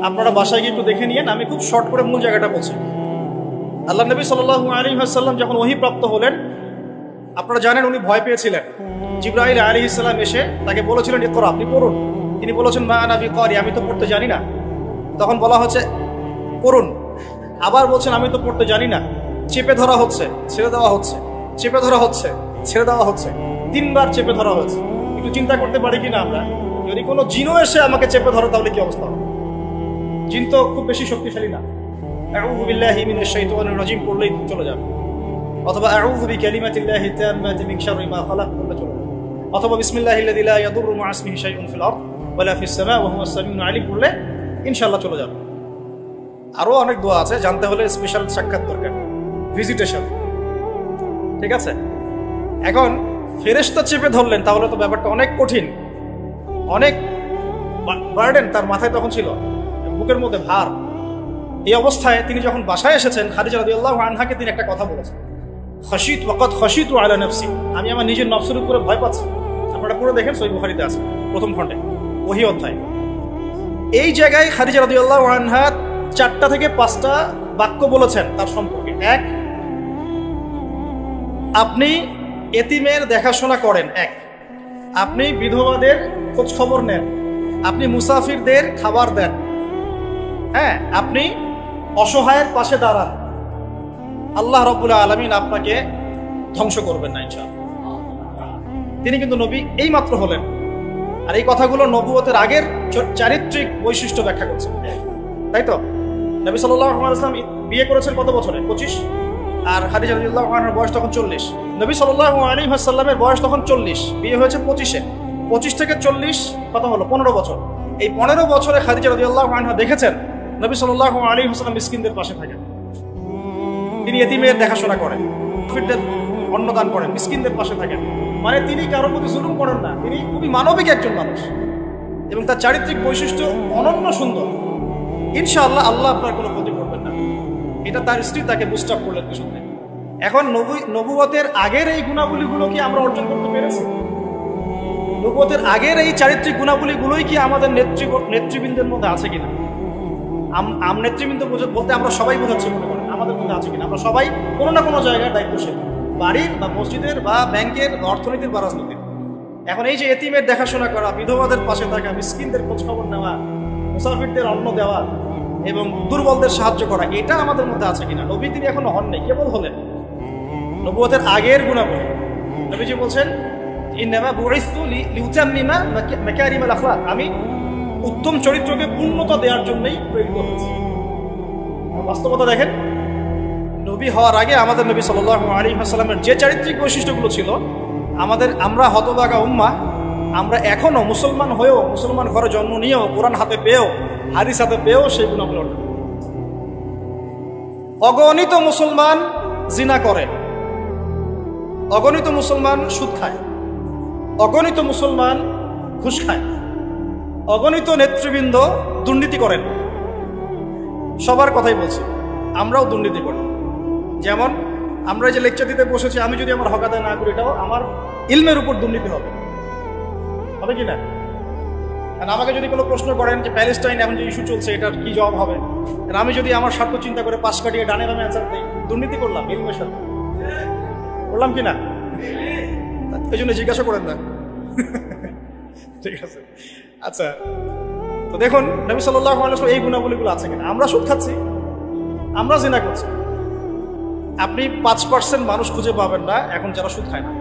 Speaker 1: আপনারা বাসায় গিয়ে একটু দেখে নিয়েন, আমি খুব শর্ট করে মূল জায়গাটা বলছি। আল্লাহ নবী সাল্লাল্লাহু আলাইহি ওয়াসাল্লাম যখন ওহী প্রাপ্ত হলেন, আপনারা জানেন উনি ভয় পেয়েছিলেন। জিবরাইল আলাইহিস সালাম এসে তাকে বলেছিলেন ইকরা, আপনি পড়ুন। তিনি বলেছেন মা আনা বিকারি, আমি তো পড়তে জানি না। তখন বলা হচ্ছে পড়ুন, আবার বলছেন আমি তো পড়তে জানি না। চেপে ধরা হচ্ছে, ছেড়ে দেওয়া হচ্ছে, চেপে ধরা হচ্ছে, ছেড়ে দেওয়া হচ্ছে, 3 বার চেপে ধরা হয়েছে। একটু চিন্তা করতে পারি কিনা আমরা, যদি কোনো জিনও এসে আমাকে চেপে ধরে তাহলে কি অবস্থা হবে? জিন তো খুব বেশি শক্তিশালী না, আউযু বিল্লাহি মিনাশ শাইতানির রাজিম পড়লেই চলে যাবে, অথবা আউযু বিকালিমাতিল্লাহি তাম্মাতি মিন শাররি মা খালাক পড়লে চলে যাবে, অথবা বিসমিল্লাহিল্লাযী লা ইয়াদুররু মা ইসমিহি শাইউন ফিল আরদ ওয়ালা ফিস সামা ওয়া হুয়াস সামিউল আলিম পড়লে ইনশাআল্লাহ চলে যাবে। আরো অনেক দোয়া আছে, জানতে হলে স্পেশাল সাক্ষাৎ দরকার, ভিজিটেশন। ঠিক আছে, এখন ফেরেশতা চেপে ধরলেন, তাহলে তো ব্যাপারটা অনেক কঠিন, অনেক বার্ডেন তার মাথায় তখন ছিল, বুকের মধ্যে ভার। এই অবস্থায় তিনি যখন বাসায় এসেছেন, খাদিজা রাদিয়াল্লাহু আনহাকে তিনি একটা কথা বলেছেন, খাশিত ওয়াকাদ খাশিতু আলা নাফসি, আমি আমার নিজের নফসের উপরে ভয় পাচ্ছি। আপনারা পুরো দেখেন, সহিহ বুখারীতে আছে প্রথম খণ্ডে, ওহী অধ্যায়। এই জায়গায় খাদিজা রাদিয়াল্লাহু আনহা 4টা থেকে 5টা বাক্য বলেছেন তার সম্পর্কে। এক, আপনি এতিমের দেখাশোনা করেন। এক, আপনি বিধবাদের খোঁজ খবর নেন, আপনি মুসাফিরদের খাবার দেন, হ্যাঁ, আপনি অসহায়ের পাশে দাঁড়ান, আল্লাহ রাব্বুল আলামিন আপনাকে ধ্বংস করবেন না ইনশাআল্লাহ। তিনি কিন্তু নবী এই মাত্র হলেন, আর এই কথাগুলো নবুয়তের আগের চারিত্রিক বৈশিষ্ট্য ব্যাখ্যা করছেন, তাই তো? নবী সাল্লাল্লাহু আলাইহি ওয়াসাল্লাম বিয়ে করেছেন কত বছরে? 25, আর খাদিজা রাদিয়াল্লাহু আনহার বয়স তখন 40। নবী সাল্লাল্লাহু আলাইহি ওয়াসাল্লামের বয়স তখন 40, বিয়ে হয়েছে 25-এ। 25 থেকে 40 কত হলো? 15 বছর। এই 15 বছরে খাদিজা রাদিয়াল্লাহু আনহা দেখেছেন নবী সাল্লাল্লাহু আলাইহি ওয়াসাল্লাম মিসকিনদের পাশে থাকেন, তিনি এতিমের দেখাশোনা করেন, মুসাফিরদের অন্নদান করেন, মিসকিনদের পাশে থাকেন। মানে তিনি কারোর প্রতি জুলুম করেন না, তিনি খুবই মানবিক একজন মানুষ, এবং তার চারিত্রিক বৈশিষ্ট্য অনন্য সুন্দর। ইনশাআল্লাহ আল্লাহ আপনার কোনো ক্ষতি করবেন না, এটা তার স্ত্রী তাকে বুস্ট আপ করলেন পিছন থেকে। এখন নবুয়তের আগের এই গুণাবলীগুলো কি আমরা অর্জন করতে পেরেছি? নবুয়তের আগের এই চারিত্রিক গুণাবলীগুলোই কি আমাদের নেতৃবৃন্দের মধ্যে আছে কিনা? নেতৃবৃন্দ বলতে আমরা সবাই বোঝাচ্ছি মনে করেন, আমাদের মধ্যে আছে কিনা? আমরা সবাই কোনো না কোনো জায়গায় দায়িত্বশীল, বাড়ির বা মসজিদের বা ব্যাংকের বা অর্থনীতির বা রাজনীতির। এখন এই যে এতিমের দেখাশোনা করা, বিধবাদের পাশে থাকা, মিসকিনদের খোঁজখবর নেওয়া, মুসাফিরদের অন্ন দেওয়া এবং দুর্বলদের সাহায্য করা, এটা আমাদের মধ্যে আছে কিনা? নবী তিনি এখনো হন নাই, কেবল হলেন। নবুয়তের আগের গুণাবলী নবীজি বলছেন, ইন্নামা বুইসতু লিউতাম্মিমা মাকারিমাল আখলাক, আমি উত্তম চরিত্রকে পূর্ণতা দেওয়ার জন্যই প্রেরিত হয়েছি। বাস্তবতা দেখেন, নবী হওয়ার আগে আমাদের নবী সাল্লাল্লাহু আলাইহি ওয়াসাল্লামের যে চারিত্রিক বৈশিষ্ট্যগুলো ছিল, আমরা হতভাগা উম্মাহ, আমরা এখনো মুসলমান হয়েও, মুসলমান ঘরে জন্ম নিয়েও, কোরআন হাতে পেয়েও, হাদিস হাতে পেয়েও সেই গুণাগুলো অর্জন। অগণিত মুসলমান জিনা করে, অগণিত মুসলমান সুদ খায়, অগণিত মুসলমান ঘুষ খায়, অগণিত নেতৃবৃন্দ দুর্নীতি করেন। সবার কথাই বলছি, আমরাও দুর্নীতি করি। যেমন আমরা যে লেকচার দিতে বসেছি, আমি যদি আমার হক আদায় না করি, এটাও আমার ইলমের উপর দুর্নীতি হবে কি না? আর আমাকে যদি কোনো প্রশ্ন করেন যে প্যালেস্টাইন এখন যে ইস্যু চলছে, এটার কি জবাব হবে, আর আমি যদি আমার স্বার্থ চিন্তা করে পাশ কাটিয়ে ডানে বামে অ্যান্সার দিই, দুর্নীতি করলাম, ইলমের সাথে করলাম কি না? এই জন্য জিজ্ঞাসা করেন না। ঠিক আছে, আচ্ছা। তো দেখুন নবী সাল্লাল্লাহু আলাইহি ওয়াসাল্লাম এই গুণাবলীগুলো আছে কিনা? আমরা সুদ খাচ্ছি, আমরা জিনা করছি। আপনি 5% মানুষ খুঁজে পাবেন না এখন যারা সুদ খায় না,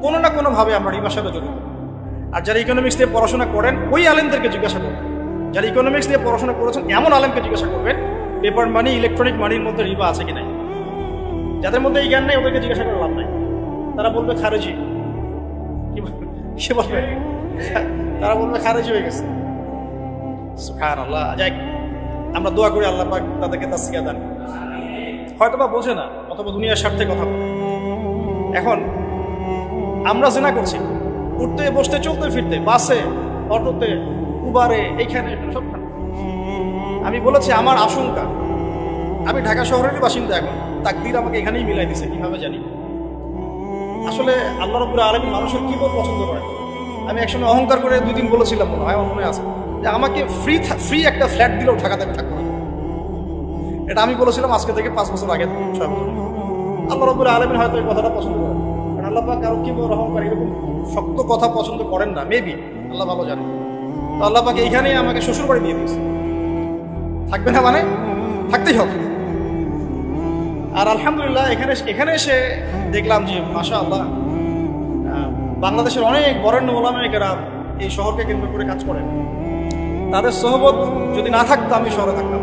Speaker 1: কোনো না কোনোভাবে আমরা রিবার সাথে জড়িত। আর যারা ইকোনমিক্স নিয়ে পড়াশোনা করেন, ওই আলেমদেরকে জিজ্ঞাসা করবেন, যারা ইকোনমিক্স নিয়ে পড়াশোনা করেছেন এমন আলেমকে জিজ্ঞাসা করবেন পেপার মানি, ইলেকট্রনিক মানির মধ্যে রিবা আছে কি নাই। যাদের মধ্যে এই জ্ঞান নেই ওদেরকে জিজ্ঞাসা করে লাভ নাই, তারা বলবে খারেজি। কি বলবে? তারা বলবে খারেজি হয়ে গেছে। সুবহানাল্লাহ। যাই, আমরা দোয়া করি আল্লাহ পাক তাদেরকে তাসকিয়া দান। হয়তো বা বোঝে না, অথবা দুনিয়ার স্বার্থে কথা বলে। এখন আমরা জিনা করছি, উঠতে বসতে চলতে ফিরতে, বাসে, অটোতে, উবারে, এইখানে সবখানে। আমি বলেছি আমার আশঙ্কা, আমি ঢাকা শহরেরই বাসিন্দা, এখন তাকদীর আমাকে এখানেই মিলাই দিছে, কিভাবে জানি। আসলে আল্লাহ রাব্বুল আলামিন মানুষের কি পছন্দ করে। আমি একসময় অহংকার করে 2 দিন বলেছিলাম, মনে হয় মনে আছে, যে আমাকে ফ্রি একটা ফ্ল্যাট দিলেও ঢাকাতে আমি থাকবো না। এটা আমি বলেছিলাম আজকে থেকে 5 বছর আগে, 6 বছর। আল্লাহ রাব্বুল আলামিন হয়তো এই কথাটা পছন্দ করেন, কারণ আল্লাহ পাক কারো কি অহংকার এরকম শক্ত কথা পছন্দ করেন না, মেবি, আল্লাহ ভালো জানে। তো আল্লাহ পাক এইখানেই আমাকে শ্বশুর বাড়ি দিয়ে দিয়েছে, থাকবে না মানে থাকতেই হবে। আর আলহামদুলিল্লাহ এখানে এসে দেখলাম যে মাশাআল্লাহ বাংলাদেশের অনেক বরেণ্য ওলামায়ে কেরাম এই শহরকে কেন্দ্র করে কাজ করেন। তাদের সোহবত যদি না থাকতো আমি শহরে থাকতাম।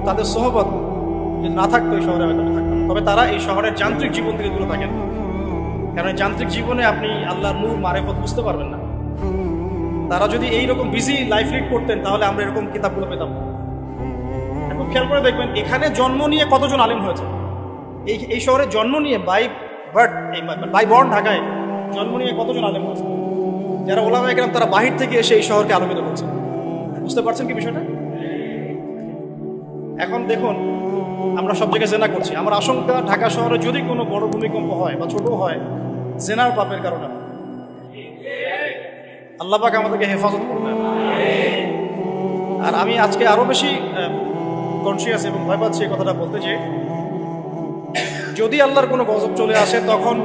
Speaker 1: তাদের সোহবত যদি না থাকতো এই শহরে হয়তো থাকতাম। তবে তারা এই শহরের যান্ত্রিক জীবন থেকে দূরে থাকেন, কারণ যান্ত্রিক জীবনে আপনি আল্লাহর নূর মারেফত বুঝতে পারবেন না। তারা যদি এইরকম বিজি লাইফ লিড করতেন তাহলে আমরা এরকম কিতাবগুলো পেতাম। এখন খেয়াল করে দেখবেন এখানে জন্ম নিয়ে কতজন আলেম হয়েছে, এই শহরে জন্ম নিয়ে বাই বর্ন ঢাকায় জন্ম নিয়ে কতজন আলেম হয়েছে, যারা ওলামায়ে কেরাম তারা বাহির থেকে এসে এই শহরকে আলোকিত করছে। বুঝতে পারছেন কি বিষয়টা? এখন দেখুন আমরা সব জায়গায় জেনা করছি, আমার আশঙ্কা ঢাকা শহরে যদি কোনো বড় ভূমিকম্প হয় বা ছোট হয় জেনার পাপের কারণে। আল্লাহ পাক আমাদেরকে হেফাজত করবেন। আর আমি আজকে আরো বেশি কনসিয়াস এবং ভয় পাচ্ছি এই কথাটা বলতে, যে যদি আল্লাহর কোনো গজব চলে আসে তখন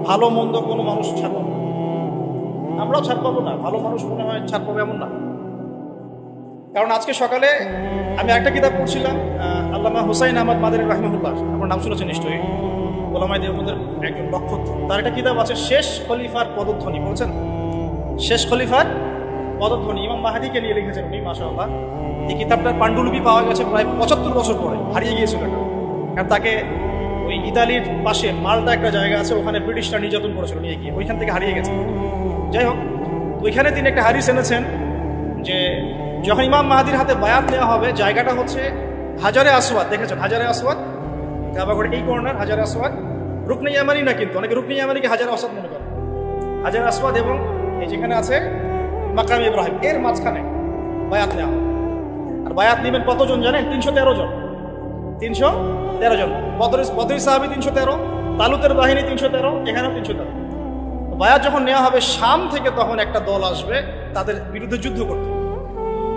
Speaker 1: ভালো মন্দ কোনো মানুষ ছাড় পাবো না, আমরাও ছাড় পাবো না, ভালো মানুষ মনে হয় ছাড় পাবো এমন না। কারণ আজকে সকালে আমি একটা কিতাব পড়ছিলাম, আল্লামা হুসাইন আহমদ মাদারী রাহিমাহুল্লাহ, আপনার নাম শুনেছেন নিশ্চয়ই, ওলামায়ে দেওবন্দের একজন নক্ষত্র। তার একটা কিতাব আছে শেষ খলিফার পদধ্বনি, বলছেন শেষ খলিফার পদধ্বনি, ইমাম মাহাদিকে নিয়ে লিখেছেন উনি, মাশাআল্লাহ। এই কিতাবটার পাণ্ডুলিপি পাওয়া গেছে প্রায় 75 বছর পরে, হারিয়ে গিয়েছিল এটা। কারণ তাকে ওই ইতালির পাশে মালটা একটা জায়গা আছে, ওখানে ব্রিটিশরা নির্যাতন করেছিল, নিয়ে গিয়ে ওইখান থেকে হারিয়ে গেছে। যাই হোক, ওইখানে তিনি একটা হাদিস এনেছেন যে যখন ইমাম মাহাদির হাতে বায়াত নেওয়া হবে, জায়গাটা হচ্ছে হাজারে আসওয়াদ, দেখেছেন হাজারে আসওয়াদ, কাবাগড়ের এই কর্নার হাজারে আসওয়াদ, রুকনে ইয়ামানি না, কিন্তু অনেকে রুকনে ইয়ামানিকে হাজারে আসওয়াদ মনে করে। হাজারে আসওয়াদ এবং এই যেখানে আছে মাকাম ইব্রাহিম, এর মাঝখানে বায়াত নেওয়া হবে। আর বায়াত নেবেন কতজন জানেন? 313 জন। 313 জন। বদরি সাহাবী 313, তালুতের বাহিনী 313, এখানেও 313। বায়াত যখন নেওয়া হবে শাম থেকে, তখন একটা দল আসবে তাদের বিরুদ্ধে যুদ্ধ করতে।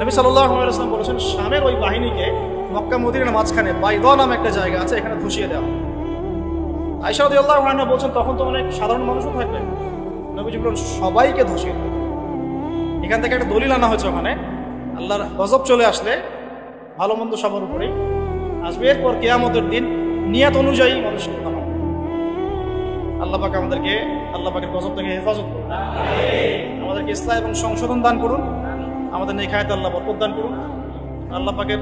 Speaker 1: নবী সাল্লাল্লাহু আলাইহি ওয়াসাল্লাম বলেছেন শামের ওই বাহিনীকে মক্কা মদিনার মাঝখানে বাইদা নামে একটা জায়গা আছে, এখানে ধসিয়ে দেওয়া। আয়েশা রাদিয়াল্লাহু আনহা বলছেন তখন তো অনেক সাধারণ মানুষও থাকবে, নবীজি বলেন সবাইকে ধসিয়ে দেওয়া। এখান থেকে একটা দলিল আনা হয়েছে, ওখানে আল্লাহর গজব চলে আসলে ভালো মন্দ সবার উপরেই আসবে। এরপর কিয়ামতের দিন নিয়ত অনুযায়ী মানুষকে উঠানো। আল্লাহ পাক আমাদেরকে আল্লাহ পাকের গজব থেকে হেফাজত করুন, আমাদেরকে ইসলাহ এবং সংশোধন দান করুন, আমাদের নেখায়াতে আল্লাহ বরকত দান করুন। আল্লাহ পাকের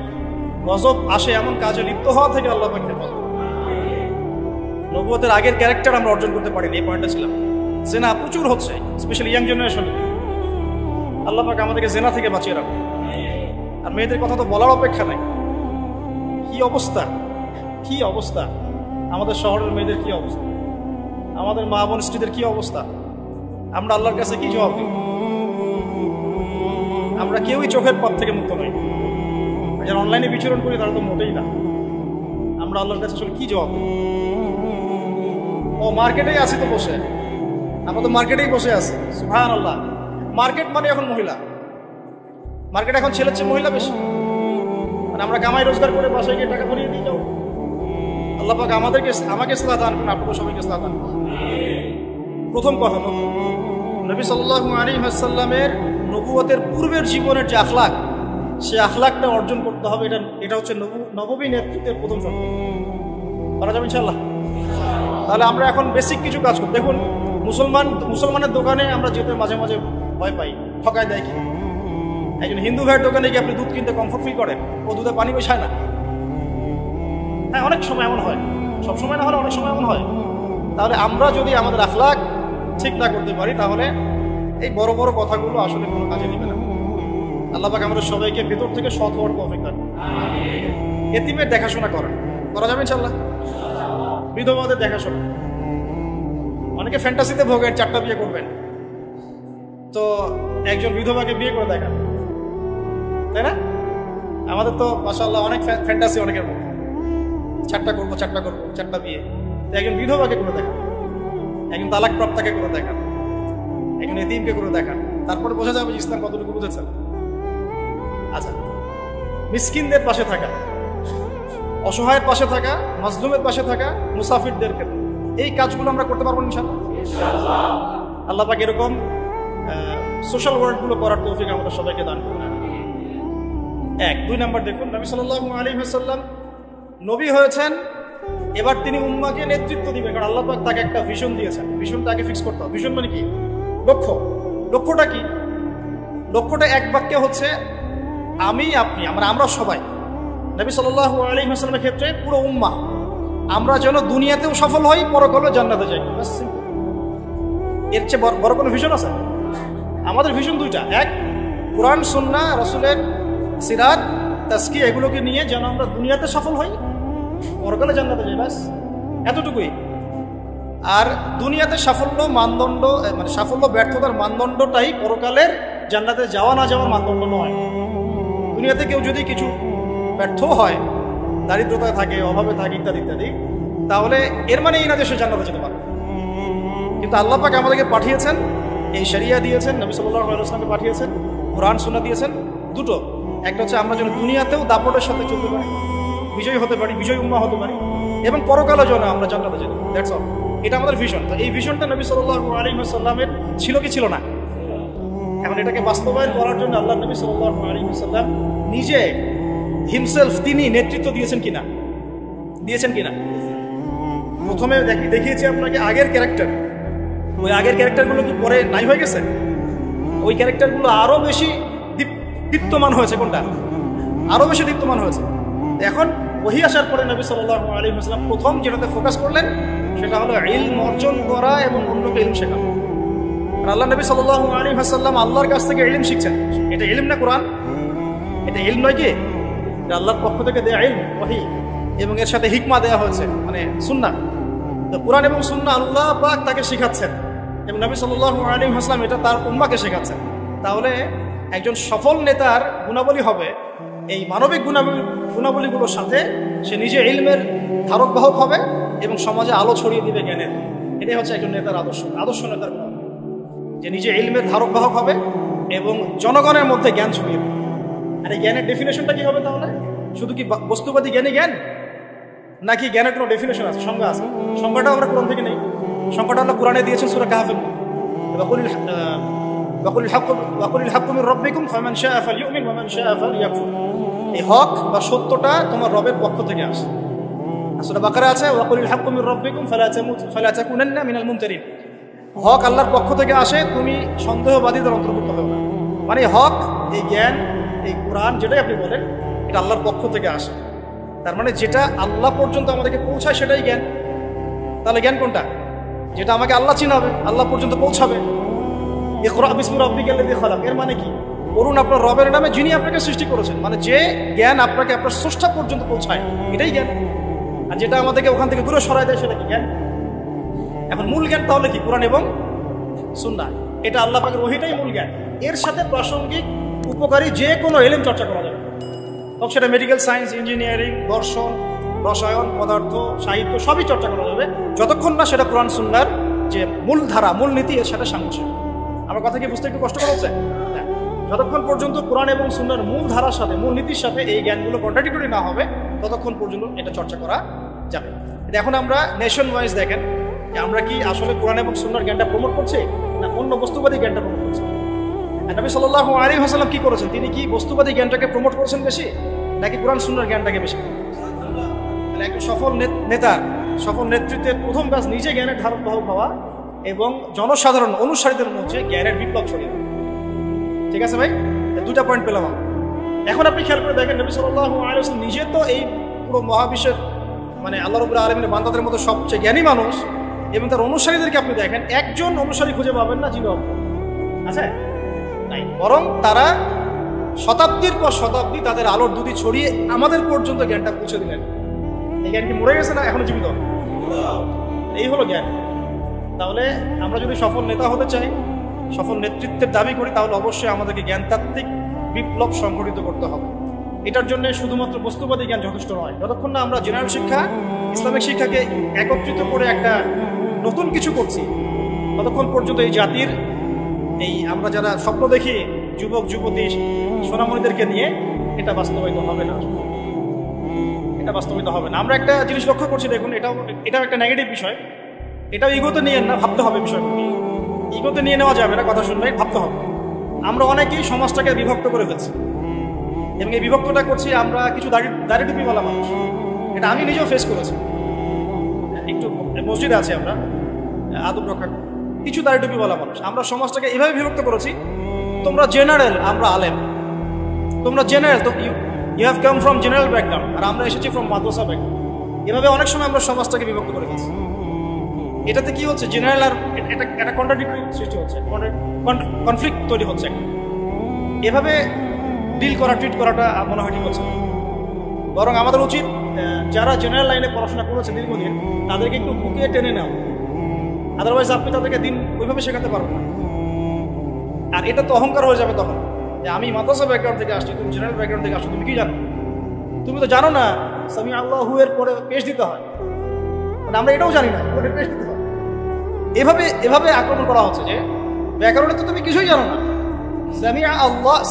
Speaker 1: গজব আসে এমন কাজে লিপ্ত হওয়া থেকে আল্লাহ পাক হেফাজত করুন। নবুয়তের আগের ক্যারেক্টার আমরা অর্জন করতে পারিনি, এই পয়েন্টটা ছিলাম। জেনা প্রচুর হচ্ছে, স্পেশালি ইয়াং জেনারেশনে। আল্লাহ পাক আমাদেরকে জেনা থেকে বাঁচিয়ে রাখুন। আর মেয়েদের কথা তো বলার অপেক্ষা নাই, কি অবস্থা, কি অবস্থা আমাদের শহরের মেয়েদের, কি অবস্থা আমাদের মা বোন স্ত্রীদের, কি অবস্থা। আমরা আল্লাহর কাছে কি জবাব দিব? আমরা কেউই চোখের পথ থেকে মুক্ত নই। যারা অনলাইনে বিচরণ করি তারা তো মোটেই না। আমরা আল্লাহর কাছে আসলে কি জবাব দিব? ও মার্কেটেই আছি তো বসে, আমরা তো মার্কেটেই বসে আছি। সুবহানাল্লাহ, মার্কেট মানে এখন মহিলা, মার্কেট এখন ছেলের চেয়ে মহিলা বেশি। মানে আমরা কামাই রোজগার করে বাসায় গিয়ে টাকা ভরিয়ে দিয়ে যাবো। আল্লাহ পাক আমাকে ইসলাহ দান করুন, আপনাদের সবাইকে ইসলাহ দান করুন। প্রথম কথা, নবী সাল্লাল্লাহু আলাইহি ওয়াসাল্লামের নবুয়তের পূর্বের জীবনের যে আখলাক, সে আখলাকটা অর্জন করতে হবে। এটা হচ্ছে নববী নেতৃত্বের প্রথম শর্ত। পারা যাবে ইনশাআল্লাহ? তাহলে আমরা এখন বেসিক কিছু কাজ করি। দেখুন, মুসলমানের দোকানে আমরা যেতে মাঝে মাঝে ভয় পাই, ঠকায় দেয় কি। একজন হিন্দু ভাইয়ের দোকানে গিয়ে আপনি দুধ কিনতে কমফোর্ট ফিল করেন, ও দুধে পানি মেশায় না। হ্যাঁ, অনেক সময় এমন হয়, সব সময় না হলে অনেক সময় এমন হয়। তাহলে আমরা যদি আমাদের আখলাক ঠিক না করতে পারি, তাহলে এই বড় বড় কথাগুলো আসলে কোনো কাজে দিবে না। আল্লাহ পাক আমাদের সবাইকে ভেতর থেকে সৎ হওয়ার তৌফিক দান করুন। এতিমের দেখাশোনা করা যাবে ইনশাআল্লাহ। বিধবাদের দেখাশোনা, অনেকে ফ্যান্টাসিতে ভোগেন 4টা বিয়ে করবেন, তো একজন বিধবাকে বিয়ে করে দেখান, তাই না? আমাদের তো মাশাআল্লাহ অনেক ফ্যান্টাসি অনেকের মধ্যে, 4টা করবো 4টা বিয়ে। তো একজন বিধবাকে করে দেখান, একজন তালাক প্রাপ্তাকে করে দেখান, একজন এতিমকে করে দেখান, তারপরে বোঝা যাবে ইসলাম কতটুকু বুঝেছে। আচ্ছা, মিসকিনদের পাশে থাকা, অসহায়ের পাশে থাকা, মাজলুমের পাশে থাকা, মুসাফিরদের ক্ষেত্রে, এই কাজগুলো আমরা করতে পারবো ইনশাআল্লাহ। আল্লাহ পাক এরকম সোশ্যাল ওয়ার্কগুলো করার তৌফিক আমাদের সবাইকে দান করুন। 1 2 নাম্বার দেখুন, নবী সাল্লাল্লাহু আলাইহি ওয়াসাল্লাম নবী হয়েছেন, এবার তিনি উম্মাহকে নেতৃত্ব দিবেন। কারণ আল্লাহ পাক তাকে একটা ভিশন দিয়েছেন, ভিশনটা আগে ফিক্স করতে হবে। ভিশন মানে কি? লক্ষ্যটা কি? লক্ষ্যটা এক বাক্যে হচ্ছে আমি, আপনি, আমরা সবাই নবী সাল্লাল্লাহু আলাইহি ওয়াসাল্লামের ক্ষেত্রে পুরো উম্মাহ আমরা যেন দুনিয়াতেও সফল হই, পরকালে জান্নাতে যাই। এর চেয়ে বড় কোনো ভিশন আছে? আমাদের ভিশন দুইটা, এক কোরআন সুন্নাহ রাসূলের সিরাত তাজকিয়া এগুলোকে নিয়ে যেন আমরা দুনিয়াতে সফল হই, পরকালে জান্নাতে যাই, ব্যাস এতটুকুই। আর দুনিয়াতে সাফল্য মানদণ্ড, মানে সাফল্য ব্যর্থতার মানদণ্ডটাই পরকালের জান্নাতে যাওয়া না যাওয়ার মানদণ্ড নয়। দুনিয়াতে কেউ যদি কিছু ব্যর্থ হয়, দারিদ্রতায় থাকে, অভাবে থাকে, ইত্যাদি ইত্যাদি, তাহলে এর মানে এই না দেশে জান্নাতে যেতে পারে। কিন্তু আল্লাহ পাক আমাদেরকে পাঠিয়েছেন, এই শরিয়া দিয়েছেন, নবী সাল্লাল্লাহু আলাইহি ওয়াসাল্লামকে পাঠিয়েছেন, কোরআন সুন্নাহ দিয়েছেন দুটো। একটা হচ্ছে আমরা যেন দুনিয়াতেও দাপটের সাথে চলতে পারি, বিজয়ী হতে পারি, বিজয়ী উম্মাহ হতে পারি, এবং পরকালে যেন আমরা জান্নাতে যেতে পারি। That's all. এটা আমাদের ভিশন। তো এই ভিশনটা নবী সাল্লাল্লাহু আলাইহি ওয়াসাল্লামের ছিল কি ছিল না? এখন এটাকে বাস্তবায়ন করার জন্য আল্লাহ নবী সাল্লাল্লাহু আলাইহি ওয়াসাল্লাম নিজে হিমসেলফ তিনি নেতৃত্ব দিয়েছেন কিনা? দিয়েছেন কিনা? প্রথমে দেখিয়েছি আপনাকে আগের ক্যারেক্টার। ওই আগের ক্যারেক্টারগুলো কি পরে নাই হয়ে গেছে? ওই ক্যারেক্টারগুলো আরো বেশি দীপ্তমান হয়েছে। কোনটা? আরো বেশি দীপ্তমান হয়েছে। এখন ওহী আসার পরে নবী সাল্লাল্লাহু আলাইহি ওয়াসাল্লাম প্রথম যেটাতে ফোকাস করলেন সেটা হলো ইলম অর্জন করা এবং অন্যকে ইলম শেখানো। আর আল্লাহ নবী সাল্লাল্লাহু আলাইহি ওয়াসাল্লাম আল্লাহর কাছ থেকে ইলম শিখছেন। এটা ইলম না কোরআন? এটা ইলম নয় কি? এটা আল্লাহর পক্ষ থেকে দেয়া ইলম, ওহী, এবং এর সাথে হিকমা দেওয়া হয়েছে, মানে সুন্নাহ। তো কোরআন এবং সুন্নাহ আল্লাহ পাক তাকে শেখাচ্ছেন এবং নবী সাল্লাল্লাহু আলাইহি ওয়াসাল্লাম এটা তার উম্মাহকে শেখাচ্ছেন। তাহলে একজন সফল নেতার গুণাবলী হবে এই মানবিক গুণাবলীগুলোর সাথে সে নিজে ইলমের ধারক বাহক হবে এবং সমাজে আলো ছড়িয়ে দিবে জ্ঞানের। এটাই হচ্ছে একজন নেতার আদর্শ নেতার গুণাবলী, যে নিজে ইলমের ধারক বাহক হবে এবং জনগণের মধ্যে জ্ঞান ছড়িয়ে দেবে। আর এই জ্ঞানের ডেফিনেশনটা কি হবে তাহলে? শুধু কি বস্তুবাদী জ্ঞান, নাকি জ্ঞানের কোনো ডেফিনেশন আছে, সংজ্ঞা আছে? সংজ্ঞাটা আমরা কোরআন থেকে নেই। সংজ্ঞাটা আল্লাহ কোরআনে দিয়েছেন সূরা কাহফের মধ্যে। ওয়াকুলিল হাক্কু মির রাব্বিকুম ফামান শাআ ফালইউমিন ওয়া মান শাআ ফালইয়াকফুর। এই হক বা সত্যটা তোমার রবের পক্ষ থেকে আসে। সূরা বাকারা আছে ওয়াকুলিল হাক্কু মির রাব্বিকুম ফালা তাকুনান্না মিনাল মুমতারিন। হক আল্লাহর পক্ষ থেকে আসে, তুমি সন্দেহবাদীদের অন্তর্ভুক্ত হবে না। মানে হক, এই জ্ঞান, এই কোরআন যেটাই আপনি বলেন, এটা আল্লাহর পক্ষ থেকে আসে। তার মানে যেটা আল্লাহ পর্যন্ত আমাদেরকে পৌঁছায় সেটাই জ্ঞান। তাহলে জ্ঞান কোনটা? যেটা আমাকে আল্লাহ চিনাবে, আল্লাহ পর্যন্ত পৌঁছাবে। ইকরা বিসমি রাব্বিকাল্লাযী খালাক, এর মানে কি? পড়ুন আপনার রবের নামে যিনি আপনাকে সৃষ্টি করেছেন। মানে যে জ্ঞান আপনাকে আপনার স্রষ্টা পর্যন্ত পৌঁছায়, এটাই জ্ঞান। আর যেটা আমাদেরকে ওখান থেকে দূরে সরায় দেয় সেটা কি জ্ঞান? এখন মূল জ্ঞান তাহলে কি? কোরআন এবং সুন্নাহ। এটা আল্লাহ পাকের ওহীটাই মূল জ্ঞান। এর সাথে প্রাসঙ্গিক উপকারী যে কোনো ইলম চর্চা করা যাবে, তখন সেটা মেডিকেল সায়েন্স, ইঞ্জিনিয়ারিং, দর্শন, রসায়ন, পদার্থ, সাহিত্য সবই চর্চা করা যাবে, যতক্ষণ না সেটা কোরআন সুন্নাহর যে মূল ধারা, মূল নীতি এর সাথে সাংঘর্ষিক। আমার কথা কি বুঝতে একটু কষ্ট করা হচ্ছে? যতক্ষণ পর্যন্ত কোরআন এবং সুন্নাহর মূল ধারার সাথে, মূল নীতির সাথে এই জ্ঞানগুলো কন্ট্রাডিক্টরি না হবে, ততক্ষণ পর্যন্ত এটা চর্চা করা যাবে। এটা এখন আমরা নেশন ওয়াইজ দেখেন যে আমরা কি আসলে কোরআন এবং সুন্নাহর জ্ঞানটা প্রমোট করছি না অন্য বস্তুবাদী জ্ঞানটা প্রমোট করছি? নবী সাল্লাল্লাহু আলাইহি ওয়াসাল্লাম কি করেছেন? তিনি কি বস্তুবাদী জ্ঞানটাকে প্রমোট করেছেন বেশি, নাকি কোরআন সুন্নাহর জ্ঞানটাকে বেশি? তাহলে একজন সফল নেতার, সফল নেতৃত্বের প্রথম কাজ নিজে জ্ঞানের ধারক বাহক হওয়া এবং জনসাধারণ অনুসারীদের মধ্যে জ্ঞানের বিপ্লব ছড়িয়ে দেওয়া। ঠিক আছে ভাই? দুটা পয়েন্ট পেলাম। এখন আপনি খেয়াল করে দেখেন নবী সাল্লাল্লাহু আলাইহি ওয়াসাল্লাম নিজে তো এই পুরো মহাবিশ্বের, মানে আল্লাহ রাব্বুল আলামিনের বান্দাদের মধ্যে সবচেয়ে জ্ঞানী মানুষ, এবং তার অনুসারীদেরকে আপনি দেখেন একজন অনুসারী খুঁজে পাবেন না যিনি আছে নাই, বরং তারা শতাব্দীর পর শতাব্দী তাদের আলোর দুটি ছড়িয়ে আমাদের পর্যন্ত জ্ঞানটা পৌঁছে দিলেন। এই জ্ঞান কি মরে গেছে না এখনো জীবিত? এই হলো জ্ঞান। তাহলে আমরা যদি সফল নেতা হতে চাই, সফল নেতৃত্বের দাবি করি, তাহলে অবশ্যই আমাদেরকে জ্ঞানতাত্ত্বিক বিপ্লব সংগঠিত করতে হবে। এটার জন্য শুধুমাত্র বস্তুবাদী জ্ঞান যথেষ্ট নয়। যতক্ষণ না আমরা জেনারেল শিক্ষা, ইসলামিক শিক্ষাকে একত্রিত করে একটা নতুন কিছু করছি, ততক্ষণ পর্যন্ত এই জাতির, এই আমরা যারা স্বপ্ন দেখি যুবক যুবতী সোনামণিদেরকে নিয়ে, এটা বাস্তবায়িত হবে না। এটা বাস্তবায়িত হবে না। আমরা একটা জিনিস লক্ষ্য করছি, দেখুন, এটাও একটা নেগেটিভ বিষয়। এটাও ইগোতে নিয়ে না, ভাবতে হবে বিষয়টা। ইগোতে নিয়ে নেওয়া যাবে না, কথা শুনলে ভাবতে হবে। আমরা অনেকেই সমাজটাকে বিভক্ত করে ফেলছি, এবং এই বিভক্তটা করছি আমরা কিছু দাড়ি টুপিওয়ালা মানুষ। এটা আমি নিজেও ফেস করেছি। একটু মসজিদে আছি আমরা, আদব রক্ষা করি, কিছু দাড়ি টুপিওয়ালা মানুষ। আমরা সমাজটাকে এভাবে বিভক্ত করেছি, তোমরা জেনারেল, আমরা আলেম। তোমরা general, you have come from general background, আর আমরা এসেছি ফ্রম মাদ্রাসা ব্যাকগ্রাউন্ড। এভাবে অনেক সময় আমরা সমাজটাকে বিভক্ত করে ফেলছি। এটাতে কি হচ্ছে, জেনারেল আর এটা কন্ট্রাডিক্টরি সৃষ্টি হচ্ছে, কনফ্লিক্ট তৈরি হচ্ছে। এভাবে ডিল করা, ট্রিট করাটা মনে হয় ঠিক হচ্ছে না। বরং আমাদের উচিত যারা জেনারেল লাইনে পড়াশোনা করেছে দীর্ঘদিন, তাদেরকে একটু বুকিয়ে টেনে নেওয়া। আদারওয়াইজ আপনি তাদেরকে দিন ওইভাবে শেখাতে পারবেন না। আর এটা তো অহংকার হয়ে যাবে তখন, যে আমি মাদ্রাসা ব্যাকগ্রাউন্ড থেকে আসছি, তুমি জেনারেল ব্যাকগ্রাউন্ড থেকে আসছো, তুমি কি জানো? তুমি তো জানো না সামি আল্লাহু এর পরে পেশ দিতে হয়, মানে আমরা এটাও জানি না ওটা পেশ দিতে হয়। এভাবে আক্রমণ করা হচ্ছে যে ব্যাকরণে তো তুমি কিছুই জানো না,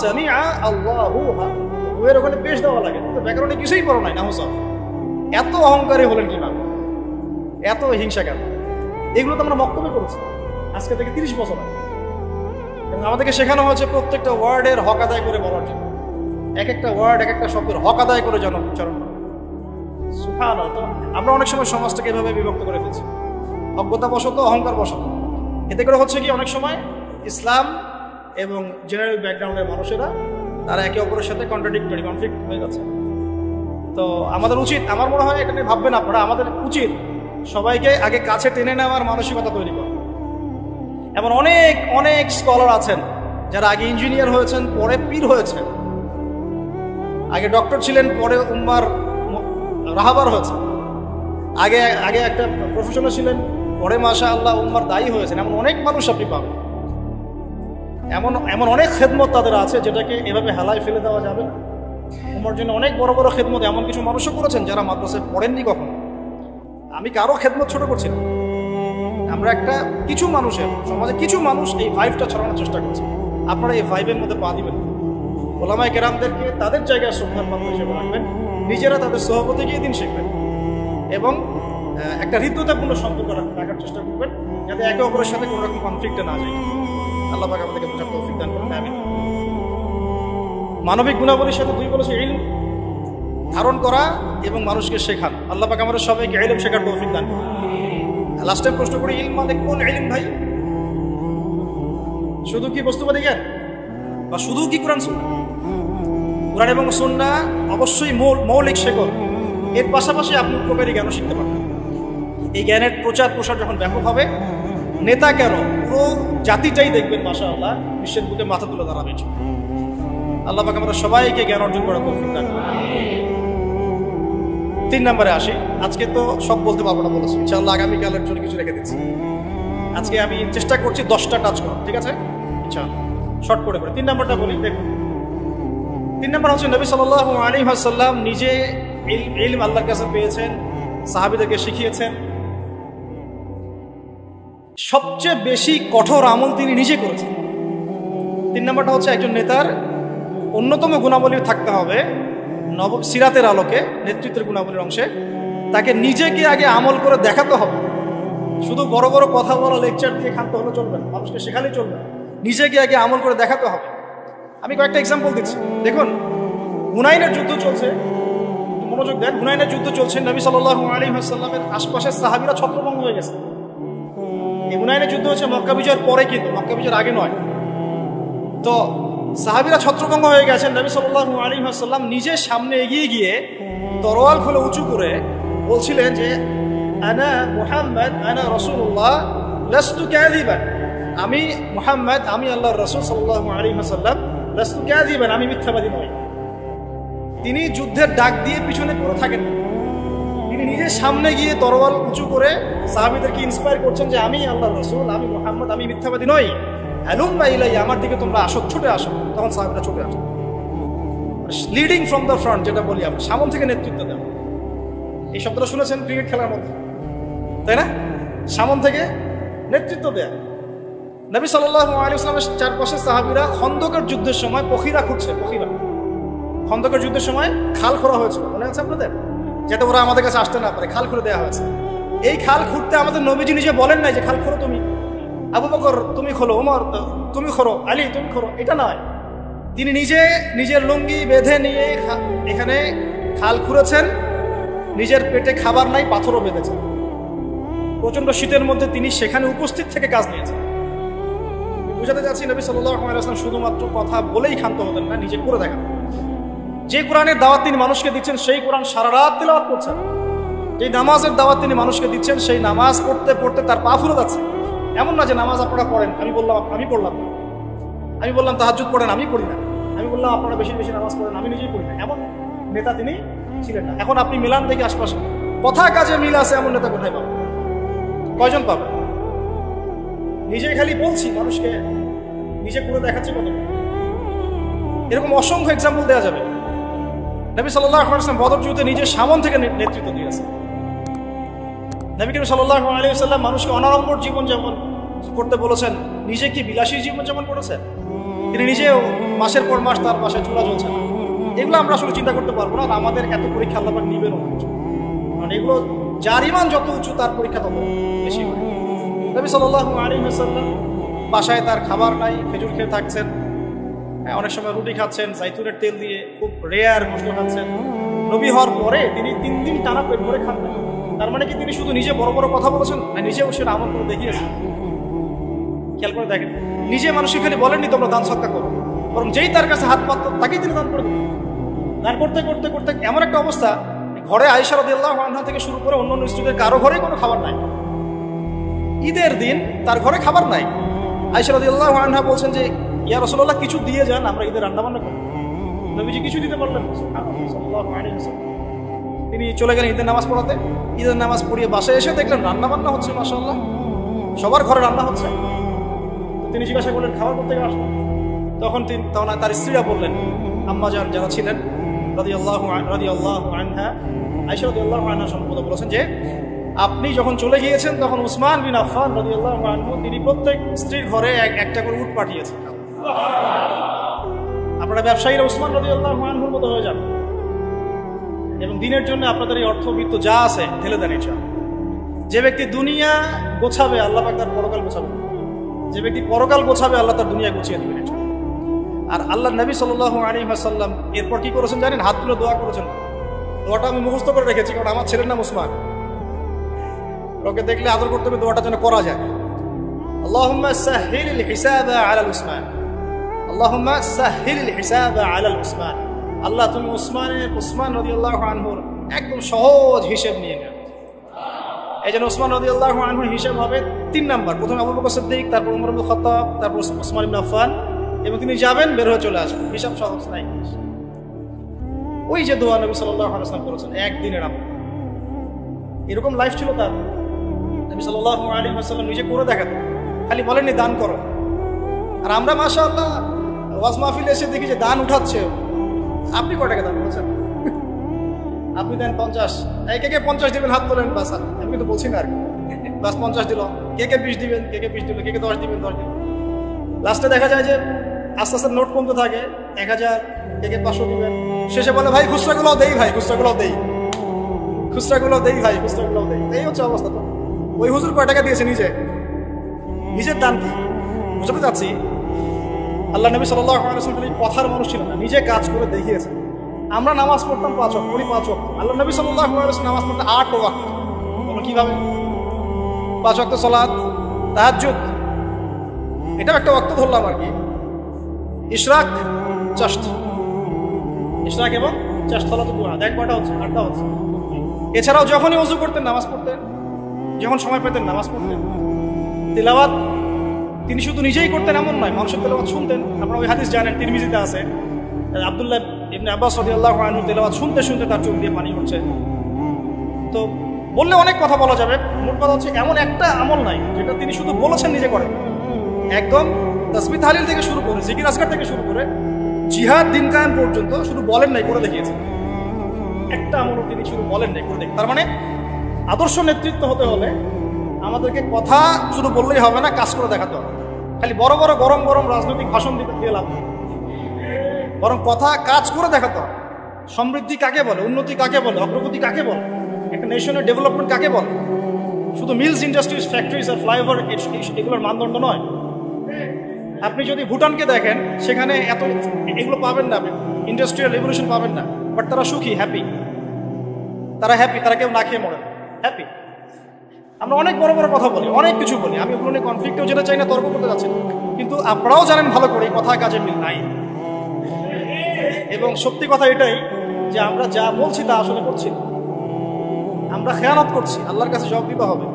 Speaker 1: সামিআ আল্লাহু এর ওখানে পেশ দেওয়া লাগে, তো ব্যাকরণে কিছুই পড়ো নাই। নাহুসাব, এত অহংকারী হলেন কিভাবে, এত হিংসা কেন? এগুলো তো আমরা বক্তব্য করেছি আজকে থেকে 30 বছর আগে। এবং আমাদেরকে শেখানো হয়েছে প্রত্যেকটা ওয়ার্ডের হক আদায় করে বলার জন্য, এক একটা ওয়ার্ড, এক একটা শব্দের হক আদায় করে যেন উচ্চারণ করা। সুবহানাল্লাহ। তো আমরা অনেক সময় সমাজটাকে এভাবে বিভক্ত করে ফেলছি, অজ্ঞতা বশত, অহংকার বশত। এতে করে হচ্ছে কি, অনেক সময় ইসলাম এবং জেনারেল ব্যাকগ্রাউন্ডের মানুষেরা তারা একে অপরের সাথে কন্ট্রাডিক্টরি, কনফ্লিক্ট হয়ে যাচ্ছে। তো আমাদের উচিত, আমার মনে হয় এটা নিয়ে ভাববেন আপনারা, আমাদের উচিত সবাইকে আগে কাছে টেনে নেওয়ার মানসিকতা তৈরি করা। এমন অনেক অনেক স্কলার আছেন যারা আগে ইঞ্জিনিয়ার হয়েছেন, পরে পীর হয়েছেন, আগে ডক্টর ছিলেন, পরে উম্মার রাহাবার হয়েছেন, আগে একটা প্রফেশনাল ছিলেন, পরে মাশাআল্লাহ উম্মার দায়ী হয়েছেন। এমন অনেক মানুষ আপনি পাবেন, এমন অনেক খেদমত তাদের আছে যেটাকে এভাবে হেলায় ফেলে দেওয়া যাবে না। উম্মার জন্য অনেক বড় বড় খেদমত এমন কিছু মানুষও করেছেন যারা মাদ্রাসায় পড়েননি কখনো। আমি কারো খেদমত ছোট করছি না, আমরা কিছু মানুষের সমাজে কিছু মানুষ এই ভাইবটা ছড়ানোর চেষ্টা করছে। আপনারা এই ভাইবের মধ্যে পা দিবেন, ওলামায়ে কেরামদেরকে তাদের জায়গায় শ্রদ্ধার পাত্র হিসেবে রাখবেন, নিজেরা তাদের সহবতে গিয়ে দিন শিখবেন এবং একটা হৃদ্যতাপূর্ণ সম্পর্ক রাখার চেষ্টা করবেন, যাতে একে অপরের সাথে কোনো রকম কনফ্লিক্টে না যায়। আল্লাহ পাক আমাদেরকে বোঝার তৌফিক দান করুন, আমিন। মানবিক গুণাবলীর সাথে দুই বলেছে ইলম ধারণ করা এবং মানুষকে শেখান। আল্লাহ পাক আমাদের সবাইকে ইলম শেখার তৌফিক দান করুন। লাস্ট টাইম প্রশ্ন করি, ইলম মানে কোন ইলম ভাই? শুধু কি বস্তুবাদী জ্ঞান, বা শুধু কি কোরআন সুন্নাহ? কোরআন এবং সুন্নাহ অবশ্যই মৌলিক শেকড়, এর পাশাপাশি আপনি উপকারী জ্ঞানও শিখতে পারবেন। এই জ্ঞানের প্রচার প্রসার যখন ব্যাপক হবে, নেতা কেন পুরো জাতিটাই দেখবেন মাশাআল্লাহ বিশ্বের বুকে মাথা তুলে দাঁড়াবে। আল্লাহ পাক আমাদের সবাইকে জ্ঞান অর্জন করার তৌফিক দান করুন। 3 নম্বরে আসি। আজকে তো সব বলতে পারবো না বলেছি, ইনশাআল্লাহ আগামীকালের জন্য কিছু রেখে দিচ্ছি। আজকে আমি চেষ্টা করছি 10টা টাচ করা, ঠিক আছে ইনশাআল্লাহ, শর্ট করে। 3 নম্বরটা বলি, দেখুন। 3 নম্বর হচ্ছে নবী সাল্লাল্লাহু আলাইহি ওয়াসাল্লাম নিজে ইলম আল্লাহর কাছে পেয়েছেন, সাহাবীদেরকে শিখিয়েছেন। সবচেয়ে বেশি কঠোর আমল তিনি নিজে করেছেন। 3 নম্বরটা হচ্ছে একজন নেতার অন্যতম গুণাবলী থাকতে হবে সিরাতের আলোকে, নেতৃত্বের গুণাবলীর অংশে তাকে নিজেকে আগে আমল করে দেখাতে হবে। শুধু বড় বড় কথা বলা, লেকচার দিয়ে ক্ষান্ত হলে চলবে না, মানুষকে শেখালেই চলবে না, নিজেকে আগে আমল করে দেখাতে হবে। আমি কয়েকটা এক্সাম্পল দিচ্ছি। দেখুন, হুনাইনের যুদ্ধ চলছে, মনোযোগ দেন। হুনাইনের যুদ্ধ চলছে, নবী সাল্লাল্লাহু আলাইহি ওয়াসাল্লামের আশপাশের সাহাবীরা ছত্রভঙ্গ হয়ে গেছে। এই হুনাইনের যুদ্ধ হচ্ছে মক্কা বিজয়ের পরে, কিন্তু মক্কা বিজয়ের আগে নয়। তো সাহাবীরা ছত্রভঙ্গ হয়ে গেছেন, নবী সাল্লাল্লাহু আলাইহি ওয়াসাল্লাম নিজে সামনে এগিয়ে গিয়ে তরোয়াল খুলে উঁচু করে বলছিলেন যে আনা মুহাম্মদ আনা রাসূলুল্লাহ লাস্তু কাযিবান, আমি মুহাম্মদ, আমি আল্লাহর রাসূল সাল্লাল্লাহু আলাইহি ওয়াসাল্লাম, লাস্তু কাযিবান, আমি মিথ্যাবাদী নই। তিনি যুদ্ধের ডাক দিয়ে পিছনে পড়ে থাকেন, তিনি নিজে সামনে গিয়ে তরোয়াল উঁচু করে সাহাবীদেরকে ইন্সপায়ার করছেন যে আমি আল্লাহর রাসূল, আমি মুহাম্মদ, আমি মিথ্যাবাদী নই, হালুম্মা ইলাইয়া, আমার দিকে তোমরা আসো, ছুটে আসো। তখন সাহাবীরা ছুটে আসে। লিডিং ফ্রম দ্য ফ্রন্ট, যেটা বলি আমরা, সামনে থেকে নেতৃত্ব দেওয়া। এই শব্দটা শুনেছেন ক্রিকেট খেলার মধ্যে, তাই না? সামনে থেকে নেতৃত্ব দেয়া। নবী সাল্লাল্লাহু আলাইহি ওয়াসাল্লামের চারপাশে সাহাবীরা খন্দকের যুদ্ধের সময় পখিরা খুঁজছে। খন্দকের যুদ্ধের সময় খাল খোঁড়া হয়েছিল, মনে আছে আপনাদের? যাতে ওরা আমাদের কাছে আসতে না পারে, খাল খুঁড়ে দেওয়া হয়েছে। এই খাল খুঁড়তে আমাদের নবীজি নিজে বলেন নাই যে খাল খোঁড়ো তুমি, আবু বকর তুমি খোলো, ওমর তুমি খোঁড়ো, আলী তুমি খোঁড়ো, এটা নয়। তিনি নিজে নিজের লুঙ্গি বেঁধে নিয়ে এখানে খাল খুঁড়েছেন, নিজের পেটে খাবার নাই, পাথরও বেঁধেছেন। প্রচন্ড শীতের মধ্যে তিনি সেখানে উপস্থিত থেকে কাজ নিয়েছেন। বুঝাতে যাচ্ছি, নবী সাল্লাল্লাহু আলাইহি ওয়াসাল্লাম শুধুমাত্র কথা বলেই ক্ষান্ত হতেন না, নিজে করে দেখান। যে কোরআনের দাওয়াত তিনি মানুষকে দিচ্ছেন সেই কোরআন সারা রাত তিলাওয়াত করছেন। যে নামাজের দাওয়াত তিনি মানুষকে দিচ্ছেন সেই নামাজ পড়তে পড়তে তার পা ফুলে যাচ্ছে। এমন না যে নামাজ আপনারা পড়েন, আমি পড়লাম না, আমি বললাম তাহাজ্জুদ পড়েন, আমি পড়ি না, আমি বললাম আপনারা বেশি বেশি নামাজ পড়েন, আমি নিজেই পড়ি না, এমন নেতা তিনি ছিলেন না। এখন আপনি মিলান দেখি আশপাশে, কথা কাজে মিল আছে এমন নেতা কোথায় পাবেন? কয়জন পাবেন? নিজে খালি বলছি, মানুষকে নিজে করে দেখাচ্ছি কত। এরকম অসংখ্য এক্সাম্পল দেওয়া যাবে। নবী সাল্লাল্লাহু আলাইহি ওয়াসাল্লাম বদর যুদ্ধে নিজের সামন থেকে নেতৃত্ব দিয়েছেন। নবী করিম সাল্লাল্লাহু আলাইহি ওয়াসাল্লাম মানুষকে অনাড়ম্বর জীবন যেমন করতে বলেছেন, নিজে কি বিলাসী জীবন যেমন করেছেন, তিনি নিজেও মাসের পর মাস তার বাসায় চুলা জ্বলছেন। এগুলো আমরা আসলে চিন্তা করতে পারবো না। আমাদের এত পরীক্ষা আল্লাহ পাক নিবেন, কারণ এগুলো যার ঈমান যত উঁচু তার পরীক্ষা তত বেশি হয়। নবী সাল্লাল্লাহু আলাইহি ওয়াসাল্লাম বাসায় তার খাবার নাই, খেজুর খেয়ে থাকছেন, অনেক সময় রুটি খাচ্ছেন জাইতুনের তেল দিয়ে, খুব রেয়ার গোশত খাচ্ছেন। নবী হওয়ার পরে তিনি 3 দিন টানা পেট ভরে খান না। তার মানে কি তিনি শুধু নিজে বড় বড় কথা বলেছেন না, নিজেও সেটা আমল করে দেখিয়েছেন? খেয়াল করে দেখেন, নিজে মানুষকে খালি বলেননি তোমরা দান সদকা করো, বরং যেই তার কাছে হাত পাতত তাকেই তিনি দান করে দিতেন। দান করতে করতে করতে এমন একটা অবস্থা, ঘরে আয়েশা রাদিয়াল্লাহু আনহা থেকে শুরু করে অন্য স্ত্রীদের কারো ঘরেই কোনো খাবার নাই। ঈদের দিন তার ঘরে খাবার নাই। আয়েশা রাদিয়াল্লাহু আনহা বলছেন যে ইয়া রাসূলুল্লাহ কিছু দিয়ে যান, আমরা ঈদের রান্না বান্না করব। নবীজি কিছু দিতে পারলেন না, সাল্লাল্লাহু আলাইহি ওয়াসাল্লাম। তিনি চলে গেলেন ঈদের নামাজ পড়াতে। ঈদের নামাজ পড়িয়ে বাসায় এসে দেখলেন রান্না বান্না হচ্ছে, মাশাআল্লাহ সবার ঘরে রান্না হচ্ছে। তিনি জিজ্ঞাসা করলেন খাবার করতে আসলেন। তখন তার স্ত্রীরা বললেন, আম্মা জান যারা ছিলেন রাদিয়াল্লাহু আনহা, আয়েশা রাদিয়াল্লাহু আনহা সম্পর্কে বলেছেন যে আপনি যখন চলে গিয়েছেন তখন উসমান বিন আফফান রাদিয়াল্লাহু আনহু তিনি প্রত্যেক স্ত্রীর ঘরে একটা করে উট পাঠিয়েছেন। আপনারা ব্যবসায়ীরা উসমান রাদিয়াল্লাহু আনহুর মতো হয়ে যান এবং দিনের জন্য আপনাদের এই অর্থবিত্ত যা আছে ঢেলে দেন। যে ব্যক্তি দুনিয়া গোছাবে আল্লাহ পাক তার পরকাল গোছাবে, যে ব্যক্তি পরকাল গোছাবে আল্লাহ তার দুনিয়া গুছিয়ে দেবেন। আর আল্লাহ নবী সাল্লাল্লাহু আলাইহি ওয়াসাল্লাম এরপর কি করেছেন জানেন? হাত তুলে দোয়া করেছেন। দোয়াটা আমি মুখস্থ করে রেখেছি, কারণ আমার ছেলের নাম উসমান, ওকে দেখলে আদর করতে হবে, দোয়াটা যেন করা যায়। আল্লাহুম্মা সাহহিল হিসাবা আলাল উসমান, আল্লাহুম্মা সাহহিল হিসাবা আলাল উসমান। আল্লাহ তুমি উসমান রাদিয়াল্লাহু আনহুর একদম সহজ হিসাব নিয়ে নেন। এই জন্য উসমান রাদিয়াল্লাহু আনহুর হিসাব হবে 3 নাম্বার। প্রথমে আবু বকর সিদ্দিক, তারপর ওমর ইবনে খাত্তাব, তারপর উসমান ইবনে আফফান, এবং তিনি যাবেন বের হয়ে চলে আসবেন। হিসাব সহজ নাই। ওই যে দোয়া নবী সাল্লাল্লাহু আলাইহি ওয়াসাল্লাম করেছেন একদিনের আমল, এরকম লাইফ ছিল তার। নবী সাল্লাল্লাহু আলাইহি ওয়াসাল্লাম নিজে করে দেখাতেন, খালি বলেননি দান করো। আর আমরা মাশাআল্লাহ ওয়াজ মাহফিলে এসে দেখি যে দান উঠাচ্ছে। আপনি কয় টাকা দান করেছেন? আপনি দেন 50, কে 50 দিবেন হাত তোলেন, বাস। আমি কিন্তু বলছি না আর কি, বাস 50 দিল, কে 20 দিবেন, কে 20 দিল, কে 10 দিবেন, 10 দিবেন। লাস্টে দেখা যায় যে আস্তে আস্তে নোট কমতে থাকে, 1000, কে 500 দিবেন। শেষে বলে ভাই খুচরাগুলো দেই, ভাই খুচরাগুলো দেই, খুচরাগুলো দেই, ভাই খুচরাগুলো দেই। এই হচ্ছে অবস্থা। তো ওই হুজুর কয় টাকা দিয়েছে? নিজের দান কি বুঝতে চাচ্ছি। আল্লাহ নবী সাল্লাল্লাহু আলাইহি ওয়াসাল্লাম কথার মানুষ ছিলেন না, নিজে কাজ করে দেখিয়েছেন। আমরা নামাজ পড়তাম 5 ওয়াক্ত, উনি 5 ওয়াক্ত। আল্লাহ নবী সাল্লাল্লাহু আলাইহি ওয়াসাল্লাম নামাজ পড়তেন 8 ওয়াক্ত। বলো কিভাবে? 5 ওয়াক্ত সালাত, তাহাজ্জুদ, এটাও একটা ওয়াক্ত ধরলাম আর কি। ইশরাক, চাশত, ইশরাক এবং চাশত সালাত দুয়া, দেখ কয়টা হচ্ছে? 8টা হচ্ছে। এছাড়াও যখনই ওযু করতেন নামাজ পড়তেন, যখন সময় পেতেন নামাজ পড়তেন। তিলাওয়াত তিনি শুধু নিজেই করতেন এমন নয়, মানুষের তেলাওয়াত শুনতেন। আপনারা ওই হাদিস জানেন, তিরমিজিতে আছে, আব্দুল্লাহ ইবনে আব্বাস রাদিয়াল্লাহু আনহু তেলাওয়াত শুনতে শুনতে তার চোখ দিয়ে পানি পড়ছে। তো বললে অনেক কথা বলা যাবে, মোট কথা হচ্ছে এমন একটা আমল নাই যেটা তিনি শুধু বলেছেন নিজে করেন। একদম তাসবিহ তাহলিল থেকে শুরু করে, জিকির আজকার থেকে শুরু করে জিহাদ দিন কায়েম পর্যন্ত শুধু বলেন নাই, করে দেখিয়েছেন। একটা আমল তিনি শুধু বলেন নাই, করে দেখেন। তার মানে আদর্শ নেতৃত্ব হতে হলে আমাদেরকে কথা শুধু বললেই হবে না, কাজ করে দেখাতে হবে। খালি বড় বড় গরম গরম রাজনৈতিক ভাষণ দিতে দিয়ে লাভ নেই, বরং কথা কাজ করে দেখাতে হবে। সমৃদ্ধি কাকে বলে, উন্নতি কাকে বলে, অগ্রগতি কাকে বলে, একটা নেশনের ডেভেলপমেন্ট কাকে বলে? শুধু মিলস, ইন্ডাস্ট্রিজ, ফ্যাক্টরিজ আর ফ্লাইওভার এগুলোর মানদণ্ড নয়। আপনি যদি ভুটানকে দেখেন, সেখানে এত এগুলো পাবেন না, ইন্ডাস্ট্রিয়াল রেভলিউশন পাবেন না, বাট তারা সুখী, হ্যাপি। তারা হ্যাপি, তারা কেউ না খেয়ে মরে, হ্যাপি। আমরা অনেক বড় বড় কথা বলি, অনেক কিছু বলি, আমি ওগুলো নিয়ে কনফ্লিক্টেও যেতে চাই না, তর্ক করতে যাচ্ছি না, কিন্তু আপনারাও জানেন ভালো করে কথা কাজে মিল নাই। এবং সত্যি কথা এটাই যে আমরা যা বলছি তা আসলে করছি না, আমরা খেয়ানত করছি। আল্লাহর কাছে জবাব দিতে হবে,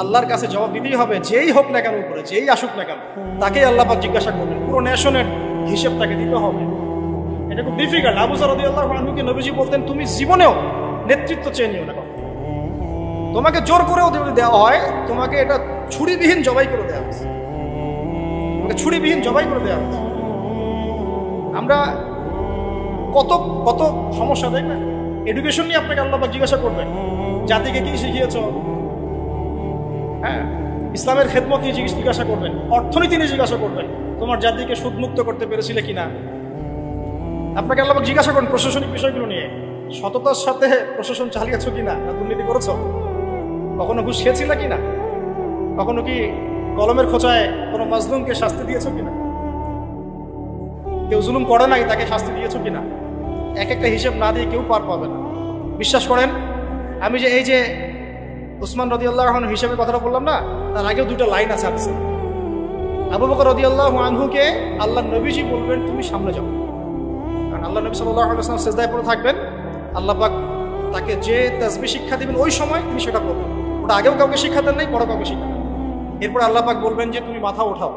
Speaker 1: আল্লাহর কাছে জবাব দিতেই হবে। যেই হোক না কেন উপরে, যেই আসুক না কেন, তাকেই আল্লাহ পাক জিজ্ঞাসা করবেন, পুরো নেশনের হিসেব তাকে দিতে হবে। এটা খুব ডিফিকাল্ট। আবু যর রাদিয়াল্লাহু আনহুকে নবীজি বলতেন, তুমি জীবনেও নেতৃত্ব চেয়ে নিও না, তোমাকে জোর করেও যদি দেওয়া হয়, তোমাকে এটা ছুরিবিহীন জবাই করে দেওয়া হচ্ছে, তোমাকে ছুরিবিহীন জবাই করে দেওয়া হচ্ছে। আমরা কত কত সমস্যা দেখবেন। এডুকেশন নিয়ে আপনাকে আল্লাহ পাক জিজ্ঞাসা করবেন, জাতিকে কি শিখিয়েছ, হ্যাঁ, ইসলামের খেদমত নিয়ে জিজ্ঞাসা করবেন, অর্থনীতি নিয়ে জিজ্ঞাসা করবেন, তোমার জাতিকে সুদমুক্ত করতে পেরেছিলে কিনা। আপনাকে আল্লাহ পাক জিজ্ঞাসা করেন প্রশাসনিক বিষয়গুলো নিয়ে, সততার সাথে প্রশাসন চালিয়েছ কিনা, না দুর্নীতি করেছ, কখনো ঘুষ খেয়েছিল কিনা, কখনো কি কলমের খোঁচায় কোনো মাজলুমকে শাস্তি দিয়েছ কিনা, কেউ জুলুম করে নাই তাকে শাস্তি দিয়েছ কিনা। এক একটা হিসেব না দিয়ে কেউ পার পাবে না। বিশ্বাস করেন, আমি যে এই যে উসমান রাদিয়াল্লাহু আনহু হিসেবে কথাটা বললাম না, তার আগেও দুটো লাইন আছে হাদিসে। আবু বকর রাদিয়াল্লাহু আনহুকে আল্লাহ নবীজি বলবেন, তুমি সামনে যাও। কারণ আল্লাহ নবী সাল্লাল্লাহু আলাইহি ওয়াসাল্লাম সিজদায় পড়ে থাকবেন, আল্লাহ পাক তাকে যে তাসবিহ শিক্ষা দিবেন ওই সময় তিনি সেটা বলবেন। ওটা আগেও কাউকে শিক্ষা দেন নাই, পরে কাউকে শিক্ষা দেন। এরপর আল্লাহ পাক বলবেন যে তুমি মাথা ওঠাও,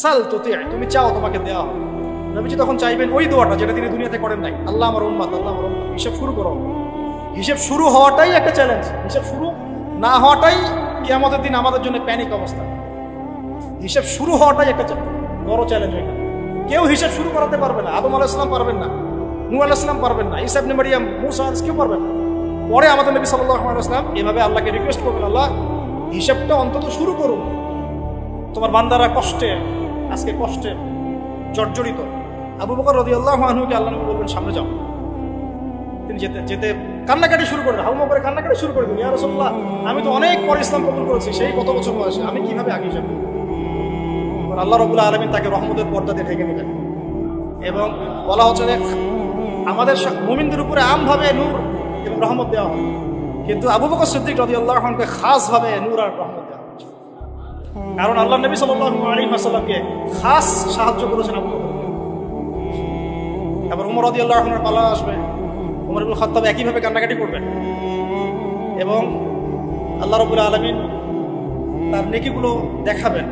Speaker 1: সাল তুতি, তুমি চাও তোমাকে দেওয়া হবে। নবীজি তখন চাইবেন ওই দোয়াটা যেটা তিনি দুনিয়াতে করেন নাই, আল্লাহ আমার উম্মত, আল্লাহ আমার উম্মত। হিসাব শুরু করো। হিসাব শুরু হওয়াটাই একটা চ্যালেঞ্জ, হিসাব শুরু না হওয়াটাই কিয়ামতের দিন আমাদের জন্য প্যানিক অবস্থা। হিসাব শুরু হওয়াটাই একটা বড় চ্যালেঞ্জ। এখানে কেউ হিসাব শুরু করাতে পারবে না। আদম আলাইহিস সালাম পারবেন না, নূহ আলাইহিস সালাম পারবেন না, ঈসা ইবনে মারইয়াম, মুসা কেউ পারবেন না। পরে আমাদের নবী সাল্লাল্লাহু আলাইহি ওয়াসাল্লাম এভাবে আল্লাহকে রিকোয়েস্ট করবেন, আল্লাহ হিসাবটা অন্তত শুরু করুন। তোমার বান্দারা কষ্টে, আজকে কষ্টে জর্জরিত। আবু বকর রাদিয়াল্লাহু আনহুকে আল্লাহ নবী বলবেন সামনে যাও। তিনি যেতে যেতে কান্নাকাটি শুরু করেন, হাউমা করে কান্নাকাটি শুরু করে দিন, ইয়া রাসূলুল্লাহ, আমি তো অনেক পরে ইসলাম কবুল করেছি, সেই কত বছর বয়সে, আমি কিভাবে আগে যাব। আল্লাহ রাব্বুল আলামিন তাকে রহমতের পর্দা দিয়ে ঢেকে দিলেন। এবং বলা হচ্ছে যে আমাদের মুমিনদের উপরে আমভাবে নূর এবং রহমত দেওয়া হয়, কিন্তু আবু বকর সিদ্দিক রাদিয়াল্লাহু আনহুকে খাসভাবে নূর আর রহমত দেওয়া হচ্ছে। কারণ আল্লাহ নবী সাল্লাল্লাহু আলাইহি ওয়াসাল্লামকে খাস সাহায্য করেছেন আবু বকর। তারপর ওমর রাদিয়াল্লাহু আনহুর পালা আসবে, ওমর ইবনে খাত্তাব একইভাবে কান্নাকাটি করবেন এবং আল্লাহ রাব্বুল আলামিন তার নেকিগুলো দেখাবেন।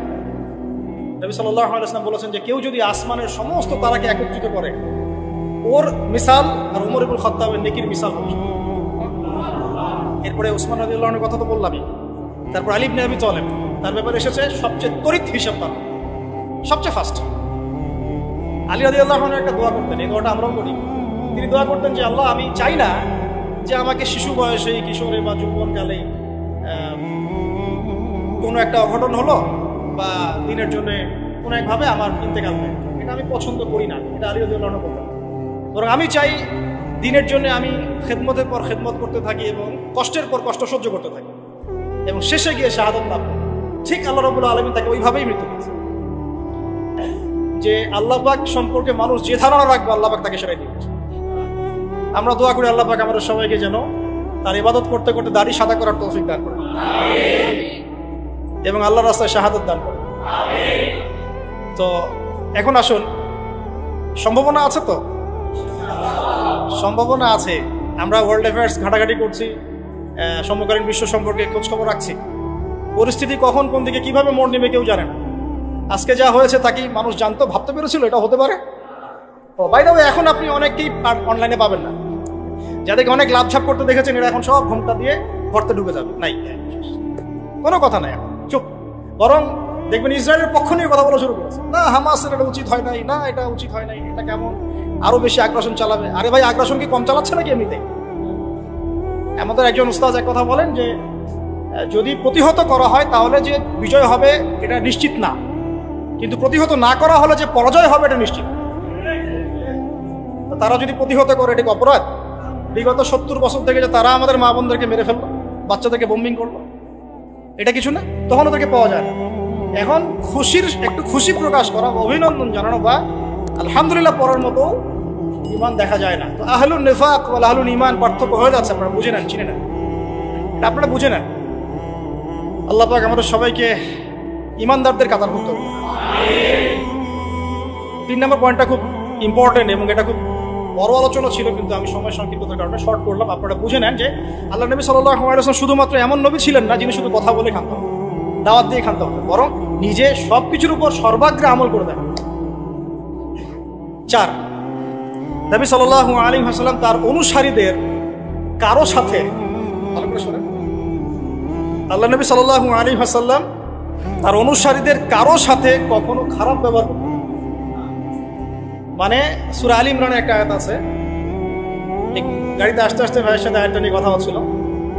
Speaker 1: নবী সাল্লাল্লাহু আলাইহি ওয়াসাল্লাম বলেছেন যে কেউ যদি আসমানের সমস্ত তারাকে একত্রিত করে, ওর মিসাল আর ওমর ইবনে খাত্তাবের নেকির মিসাল হবে। এরপরে ওসমান রাদিয়াল্লাহু আনহুর কথা তো বললামই। তারপর আলী ইবনে আবি তালেব, তার ব্যাপারে এসেছে সবচেয়ে তড়িৎ হিসাব তার, সবচেয়ে ফাস্ট। আলী রাদিয়াল্লাহু আনহু একটা দোয়া করতেন, এই দোয়াটা আমরাও করি। তিনি দোয়া করতেন যে আল্লাহ, আমি চাই না যে আমাকে শিশু বয়সে, কিশোরে বা যৌবনকালে কোনো একটা অঘটন হলো বা দিনের জন্য কোনো একভাবে আমার ইন্তেকাল হয়, এটা আমি পছন্দ করি না। এটা আলী রাদিয়াল্লাহু আনহু করতেন। বরং আমি চাই দিনের জন্য আমি খেদমতের পর খেদমত করতে থাকি এবং কষ্টের পর কষ্ট সহ্য করতে থাকি এবং শেষে গিয়ে শাহাদাত লাভ করি। ঠিক আল্লাহ রাব্বুল আলামিন তাকে ওইভাবেই মৃত্যু দিয়েছে। যে আল্লাহ পাক সম্পর্কে মানুষ যে ধারণা রাখবে, আল্লাহ পাক তাকে সেটাই দিয়েছে। আমরা দোয়া করি আল্লাহ পাক আমাদের সবাইকে যেন তার ইবাদত করতে করতে দাড়ি সাদা করার তৌফিক দান করেন এবং আল্লাহর রাস্তায় শাহাদাত দান করেন। তো এখন আসুন, সম্ভাবনা আছে তো? সম্ভাবনা আছে। আমরা ওয়ার্ল্ড অ্যাফেয়ার্স ঘাটাঘাটি করছি, সমকালীন বিশ্ব সম্পর্কে খোঁজখবর রাখছি। পরিস্থিতি কখন কোন দিকে কিভাবে মোড় নেবে কেউ জানে না। আজকে যা হয়েছে তা কি মানুষ জানতো, ভাবতে পেরেছিল এটা হতে পারে? বাই দ্য ওয়ে, এখন আপনি অনেককেই অনলাইনে পাবেন না, যাদেরকে অনেক লাভঝাপ করতে দেখেছেন, এরা এখন সব ঘোমটা দিয়ে ঘরতে ঢুকে যাবে। নাই, কোনো কথা নাই, চুপ। বরং দেখবেন ইসরায়েলের পক্ষ নিয়ে কথা বলা শুরু করেছে, না হামাসের এটা উচিত হয় নাই, না এটা উচিত হয় নাই, এটা কেমন, আরো বেশি আগ্রাসন চালাবে। আরে ভাই, আগ্রাসন কি কম চালাচ্ছে নাকি এমনিতে? আমাদের একজন উস্তাদ এক কথা বলেন যে যদি প্রতিহত করা হয় তাহলে যে বিজয় হবে এটা নিশ্চিত না, কিন্তু প্রতিহত না করা হলে যে পরাজয় হবে এটা নিশ্চিত। তারা যদি প্রতিহত করে, এটা অপরাধ? বিগত 70 বছর থেকে যে তারা আমাদের মা বোনদেরকে মেরে ফেললো, বাচ্চাদেরকে বোম্বিং করলো, এটা কিছু না? তখন ওদেরকে পাওয়া যায় না। এখন একটু খুশি প্রকাশ করা, অভিনন্দন জানানো বা আলহামদুলিল্লাহ পড়ার মতো ইমান দেখা যায় না। তো আহলুন নিফাক ওয়াল আহলুল ঈমান পার্থক্য হয়ে যাচ্ছে। আপনারা বুঝে নেন, চিনে নেন, এটা আপনারা বুঝে নেন। আল্লাহ পাক আমাদের সবাইকে ইমানদারদের কাতারভুক্ত করুন। 3 নম্বর পয়েন্টটা খুব ইম্পর্টেন্ট এবং এটা খুব বড় আলোচনা ছিল, কিন্তু আমি সময় সংক্ষিপ্ততার কারণে শর্ট করলাম। আপনারা বুঝে নেন যে আল্লাহ নবী সাল্লাল্লাহু আলাইহি ওয়াসাল্লাম শুধুমাত্র এমন নবী ছিলেন না যিনি শুধু কথা বলে ক্ষান্ত হতেন, দাওয়াত দিয়ে ক্ষান্ত হতেন, বরং নিজে সবকিছুর উপর সর্বাগ্রে আমল করে দেন। 4, নবী সাল্লাল্লাহু আলাইহি ওয়াসাল্লাম তার অনুসারীদের কারো সাথে, ভালো করে শোনেন, আল্লাহ নবী সাল্লাল্লাহু আলাইহি ওয়াসাল্লাম তার অনুসারীদের কারো সাথে কখনো খারাপ ব্যবহার করতেন। মানে সূরা আলী ইমরানের একটা আয়াত আছে, গাড়িতে আস্তে আস্তে ভাইয়ের সাথে আয়াতটা নিয়ে কথা হচ্ছিল,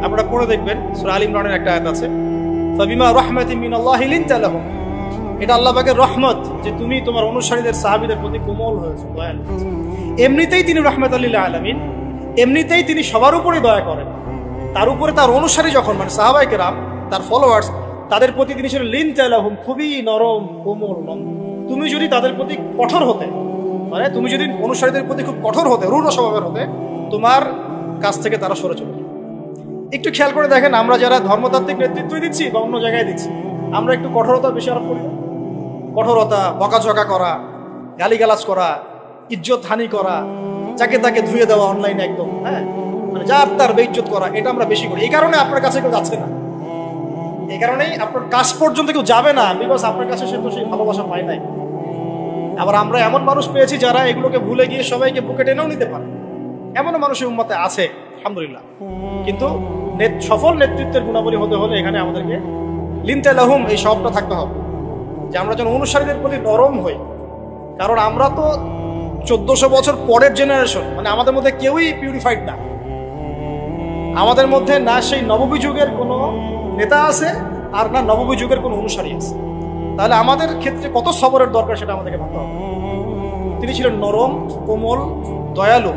Speaker 1: আপনারা পড়ে দেখবেন। সূরা আলী ইমরানের একটা আয়াত আছে, ফাবিমা রাহমাতিন মিনাল্লাহি লিনতা লাহুম, এটা আল্লাহ পাকের রহমত যে তুমি তোমার অনুসারীদের সাহাবীদের প্রতি কোমল হয়েছো, দয়ালু। এমনিতেই তিনি রাহমাতুল লিল আলামিন, এমনিতেই তিনি সবার উপরে দয়া করেন, তার উপরে তার অনুসারী যখন মানে সাহাবায়ে কেরাম তার ফলোয়ার্স, তাদের প্রতি তিনি ছিলেন লিনতা লাহুম, খুবই নরম কোমল। তুমি যদি তাদের প্রতি কঠোর হতে, মানে তুমি যদি অনুসারীদের প্রতি খুব কঠোর হতে, রূঢ় স্বভাবের হতে, তোমার কাছ থেকে তারা সরে চলে। একটু খেয়াল করে দেখেন, আমরা যারা ধর্মতাত্ত্বিক নেতৃত্ব দিচ্ছি বা অন্য জায়গায় দিচ্ছি, আমরা একটু কঠোরতা বেশি আরোপ করি। কঠোরতা, বকাঝকা করা, গালিগালাজ করা, ইজ্জত হানি করা, যাকে তাকে ধুয়ে দেওয়া অনলাইনে একদম, হ্যাঁ, মানে যার তার বেইজ্জত করা, এটা আমরা বেশি করি। এই কারণে আপনার কাছে কেউ যাচ্ছে না, এই কারণেই আপনার কাছ পর্যন্ত কেউ যাবে না, বিকজ আপনার কাছে সে তো সেই ভালোবাসা পায় নাই। আবার আমরা এমন মানুষ পেয়েছি যারা এগুলোকে ভুলে গিয়ে সবাইকে বুকে টেনেও নিতে পারে, এমনও মানুষের উম্মতে আছে আলহামদুলিল্লাহ। কিন্তু সফল নেতৃত্বের গুণাবলী হতে হলে এখানে আমাদেরকে লিনতা লাহুম এই সবটা থাকতে হবে, যে আমরা যেন অনুসারীদের প্রতি নরম হই। কারণ আমরা তো 1400 বছর পরের জেনারেশন, মানে আমাদের মধ্যে কেউই পিউরিফাইড না। আমাদের মধ্যে না সেই নববী যুগের কোনো নেতা আছে, আর না নববী যুগের কোনো অনুসারী আছে। তাহলে আমাদের ক্ষেত্রে কত সবরের দরকার সেটা আমাদেরকে ভাবতে হবে। তিনি ছিলেন নরম, কোমল, দয়ালু,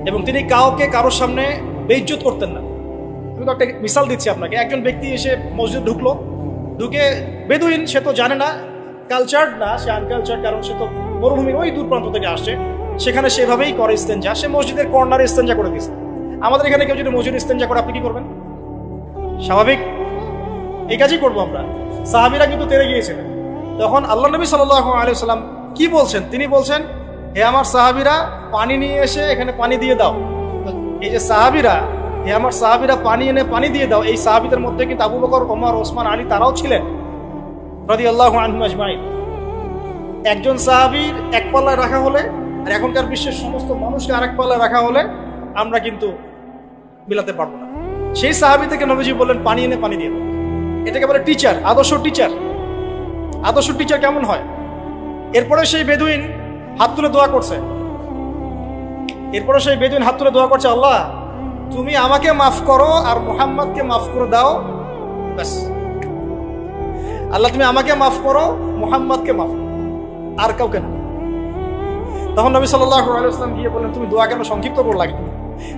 Speaker 1: এবং তিনি কাউকে কারোর সামনে বেইজ্জত করতেন না। আমি তো একটা মিসাল দিচ্ছি আপনাকে। একজন ব্যক্তি এসে মসজিদে ঢুকলো, ঢুকে বেদুইন, সে তো জানে না, কালচার্ড না, সে আনকালচার্ড, কারণ সে তো মরুভূমির ওই দূর প্রান্ত থেকে আসছে, সেখানে সেভাবেই করে ইস্তেঞ্জা, সে মসজিদের কর্নারে ইস্তেঞ্জা করে দিয়েছে। আমাদের এখানে কেউ যদি মসজিদে ইস্তেঞ্জা করে, আপনি কি করবেন? স্বাভাবিক এই কাজই করবো আমরা। সাহাবীরা কিন্তু তেড়ে গিয়েছিলেন। তখন আল্লাহ নবী সাল্লাল্লাহু আলাইহি ওয়াসাল্লাম কি বলছেন? তিনি বলছেন, হে আমার সাহাবীরা, পানি নিয়ে এসে এখানে পানি দিয়ে দাও। এই যে সাহাবীরা, হে আমার সাহাবীরা, পানি এনে পানি দিয়ে দাও, এই সাহাবীদের মধ্যে কিন্তু আবু বকর, ওমর, ওসমান, আলী তারাও ছিলেন রাদিয়াল্লাহু আনহুম আজমাইন। একজন সাহাবীর এক পাল্লায় রাখা হলে আর এখনকার বিশ্বের সমস্ত মানুষকে আরেক পাল্লায় রাখা হলে আমরা কিন্তু মিলাতে পারবো না। সেই সাহাবী থেকে নবীজি বললেন, পানি এনে পানি দিয়ে দাও। এটাকে বলে টিচার, আদর্শ টিচার। আদর্শ টিচার কেমন হয়? এরপরে সেই বেদুইন হাত তুলে দোয়া করছে, আল্লাহ তুমি আমাকে মাফ করো আর মুহাম্মদকে মাফ করে দাও, ব্যাস। আল্লাহ তুমি আমাকে মাফ করো, মুহাম্মদকে মাফ করো, আর কাউকে না। তখন নবী সাল্লাল্লাহু আলাইহি ওয়াসাল্লাম গিয়ে বললেন, তুমি দোয়া কেন সংক্ষিপ্ত করে লাগে,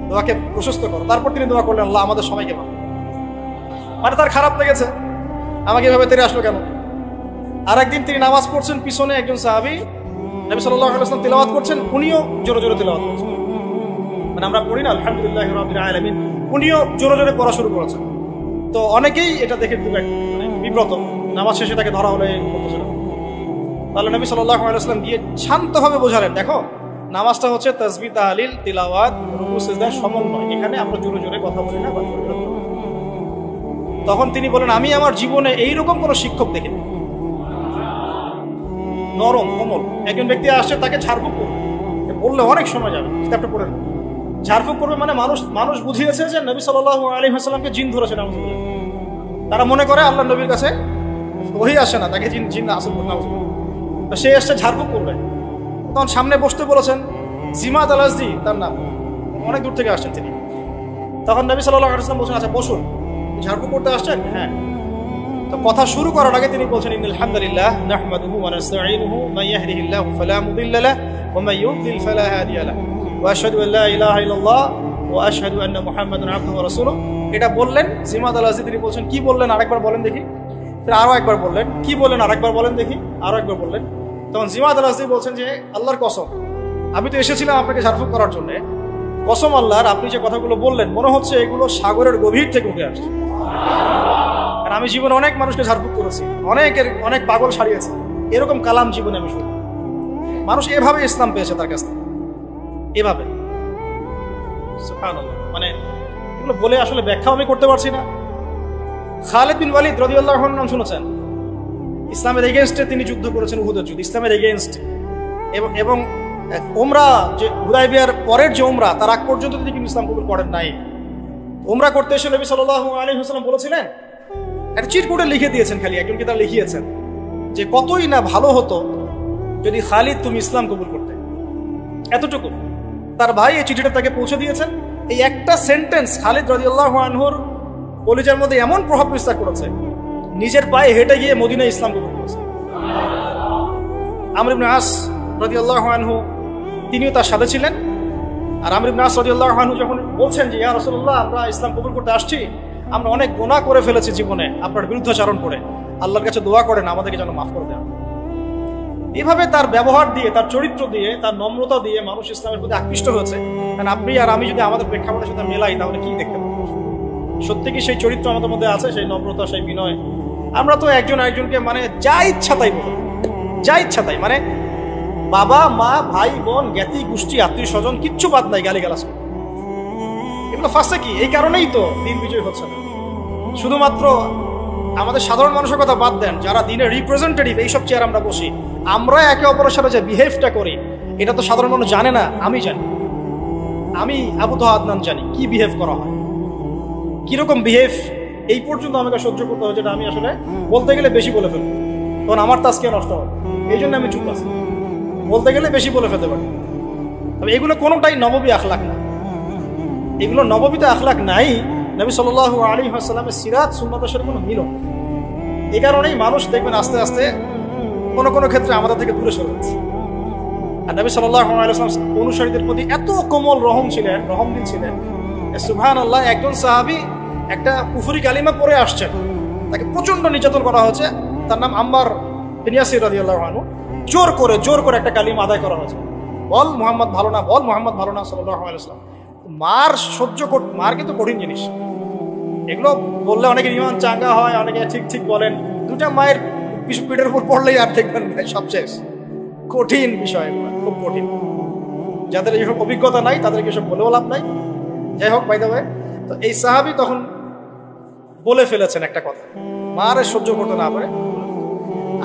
Speaker 1: দোয়াকে প্রশস্ত করো। তারপর তিনি দোয়া করলেন, আল্লাহ আমাদের সবাইকে মাফ। মানে তার খারাপ লেগেছে, আমাকে এভাবে তেড়ে আসলো কেন। আর একদিন তিনি নামাজ পড়ছেন, পিছনে একজন সাহাবী নবী সাল্লাল্লাহু আলাইহি ওয়াসাল্লাম তিলাওয়াত করছেন, উনিও জোরে জোরে তিলাওয়াত করছেন। মানে আমরা পড়ি না আলহামদুলিল্লাহি রাব্বিল আলামিন, উনিও জোরে জোরে পড়া শুরু করেছেন। তো অনেকেই এটা দেখে খুব মানে বিব্রত, নামাজ শেষে তাকে ধরা হলে করতেছিল। তাহলে নবী সাল্লাল্লাহু আলাইহি ওয়াসাল্লাম গিয়ে শান্তভাবে বোঝালেন, দেখো নামাজটা হচ্ছে তাসবিহ, তাহলিল, তিলাওয়াত, রুকু, সিজদার সমন্বয়, এখানে আমরা জোরে জোরে কথা বলি না বা জোরে জোরে। তখন তিনি বলেন, আমি আমার জীবনে এইরকম কোনো শিক্ষক দেখিনি। নরম, কোমল। একজন ব্যক্তি আসছে, তাকে ঝাড়ফুঁক করবে, বললে অনেক সময় যাবে, কিতাবটা পড়ে না। ঝাড়ফুঁক করবে মানে মানুষ বুঝিয়েছে যে নবী সাল্লাল্লাহু আলাইহি ওয়াসাল্লামকে জিন ধরেছে। নাউযুবিল্লাহ। তারা মনে করে আল্লাহ নবীর কাছে ওহী আসে না, তাকে জিন আসল করে। নাউযুবিল্লাহ। তো সে এসছে ঝাড়ফুঁক করবে, তখন সামনে বসতে বলেছেন, জিমাত আল আজদি তার নাম, অনেক দূর থেকে আসছেন তিনি। তখন নবী সাল্লাল্লাহু আলাইহি ওয়াসাল্লাম বলছেন, আচ্ছা বসুন, ঝাড়ফুঁক করতে আসছেন? হ্যাঁ। তো কথা শুরু করার আগে তিনি বলছেন, ইন্নাল হামদালিল্লাহ নাহমাদুহু ওয়া নাস্তাঈনুহু মান ইয়াহদিহিল্লাহু ফালা মুদিল্লা লাহু ওয়া মান ইউদ্লিল ফালা হাদিয়া লাহু ওয়া আশহাদু আল্লা ইলাহা ইল্লাল্লাহ ওয়া আশহাদু আন্না মুহাম্মাদান আবদুহু ওয়া রাসূলুহু। এটা বললেন জিমাত আল আজদি। তিনি বলছেন, কি বললেন আরেকবার বলেন দেখি। ফির আরো একবার বললেন, কি বললেন আরেকবার বলেন দেখি। আরো একবার বললেন। তখন জিমাত আল আজদি বলছেন যে, আল্লাহর কসম, আমি তো এসেছিলাম আপনাকে ঝাড়ফুঁক করার জন্য, কসম আল্লাহর, আপনি যে কথাগুলো বললেন মনে হচ্ছে এগুলো সাগরের গভীর থেকে উঠে আসছে। কারণ আমি জীবনে অনেক মানুষকে ঝাড়ফুঁক করেছি, অনেক পাগল সারিয়েছি, এরকম কালাম জীবনে আমি শুনি। মানুষ এভাবে ইসলাম পেয়েছে তার কাছ থেকে, এভাবে। সুবহানাল্লাহ। মানে এগুলো বলে আসলে ব্যাখ্যা আমি করতে পারছি না। খালিদ বিন ওয়ালিদ রাদিয়াল্লাহু আনহু নাম শুনেছেন? ইসলামের এগেইনস্টে তিনি যুদ্ধ করেছেন, উহুদের যুদ্ধ, ইসলামের এগেইনস্ট। এবং উমরা, যে হুদায়বিয়ার পরের যে উমরা, তার আগ পর্যন্ত তিনি কিন্তু ইসলাম কবুল করেন নাই। উমরা করতে এসে নবী সাল্লাল্লাহু আলাইহি ওয়াসাল্লাম বলেছিলেন, একটা চিটকুটে লিখে দিয়েছেন, খালি একজনকে তারা লিখিয়েছেন যে কতই না ভালো হতো যদি খালিদ তুমি ইসলাম কবুল করতে, এতটুকু। তার ভাই এই চিঠিটা তাকে পৌঁছে দিয়েছেন। এই একটা সেন্টেন্স খালিদ রাদিয়াল্লাহু আনহুর কলিজার মধ্যে এমন প্রভাব বিস্তার করেছে, নিজের পায়ে হেঁটে গিয়ে মদিনায় ইসলাম কবুল করেছে। আমর ইবনে আস রাদিয়াল্লাহু আনহু তিনিও তার সাথে ছিলেন। আর আমর ইবনে আস রাদিয়াল্লাহু আনহু যখন বলছেন যে ইয়া রাসূলুল্লাহ, আমরা ইসলাম কবুল করতে আসছি, আমরা অনেক গুনাহ করে ফেলেছি জীবনে আপনার বিরুদ্ধাচরণ করে, আল্লাহর কাছে দোয়া করেন আমাদেরকে যেন মাফ করে দেন। এইভাবে তার ব্যবহার দিয়ে, তার চরিত্র দিয়ে, তার নম্রতা দিয়ে মানুষ ইসলামের প্রতি আকৃষ্ট হয়েছে। কারণ আপনি আর আমি যদি আমাদের প্রেক্ষাপটের সাথে মেলাই, তাহলে কি দেখতে পাবো? সত্যি কি সেই চরিত্র আমাদের মধ্যে আছে, সেই নম্রতা, সেই বিনয়? আমরা তো একজন আরেকজনকে মানে যা ইচ্ছা তাই বলি, যা ইচ্ছা তাই, মানে বাবা মা ভাই বোন জ্ঞাতি গোষ্ঠী আত্মীয় স্বজন কিচ্ছু বাদ নাই, গালিগালাজ। এগুলো ফার্স্টে কি এই কারণেই তো দিন বিজয় হচ্ছে না। শুধুমাত্র আমাদের সাধারণ মানুষের কথা বাদ দেন, যারা দিনের রিপ্রেজেন্টেটিভ, এইসব চেয়ার আমরা বসি, আমরা একে অপরের সাথে যে বিহেভটা করি, এটা তো সাধারণ মানুষ জানে না। আমি জানি, আমি আবু তোহা আদনান জানি কি বিহেভ করা হয়, কিরকম বিহেভ এই পর্যন্ত আমাকে সহ্য করতে হয়, যেটা আমি আসলে বলতে গেলে বেশি বলে ফেলবো, তখন আমার তাজকিয়া নষ্ট হবে। এই জন্য আমি চুপ আছি, বলতে গেলে বেশি বলে ফেলতে পারি। তবে এগুলো কোনোটাই নববী আখলাক না, এগুলো নববীতে আখলাক নাই। নবী সাল্লাল্লাহু আলাইহি ওয়াসাল্লামের সিরাত সুন্নাতের সাথে কোনো মিল নেই। এই কারণেই মানুষ দেখবেন আস্তে আস্তে কোনো কোনো ক্ষেত্রে আমাদের থেকে দূরে সরে যাচ্ছে। আর নবী সাল্লাল্লাহু আলাইহি ওয়াসাল্লাম অনুসারীদের প্রতি এত কোমল রহমদিল ছিলেন। সুবহানাল্লাহ, একজন সাহাবী একটা কুফরি কালিমা পড়ে আসছেন, তাকে প্রচন্ড নির্যাতন করা হচ্ছে, তার নাম আম্মার বিন ইয়াসির রাদিয়াল্লাহু আনহু। জোর করে একটা কালিমা আদায় করা হয়েছে, বল মুহাম্মদ ভালো না, বল মুহাম্মদ ভালো না সাল্লাল্লাহু আলাইহি ওয়াসাল্লাম। মার মার কিন্তু কঠিন জিনিস। এগুলো বললে অনেকে ইমান চাঙ্গা হয়, অনেকে ঠিক বলেন, দুটা মায়ের পিঠের উপর পড়লেই আর দেখবেন সব শেষ। কঠিন বিষয়, খুব কঠিন। যাদের এইসব অভিজ্ঞতা নাই তাদেরকে এসব বলেও লাভ নাই। যাই হোক, বাই দ্য ওয়ে, তো এই সাহাবী তখন বলে ফেলেছেন একটা কথা, মার সহ্য করতে না পারে,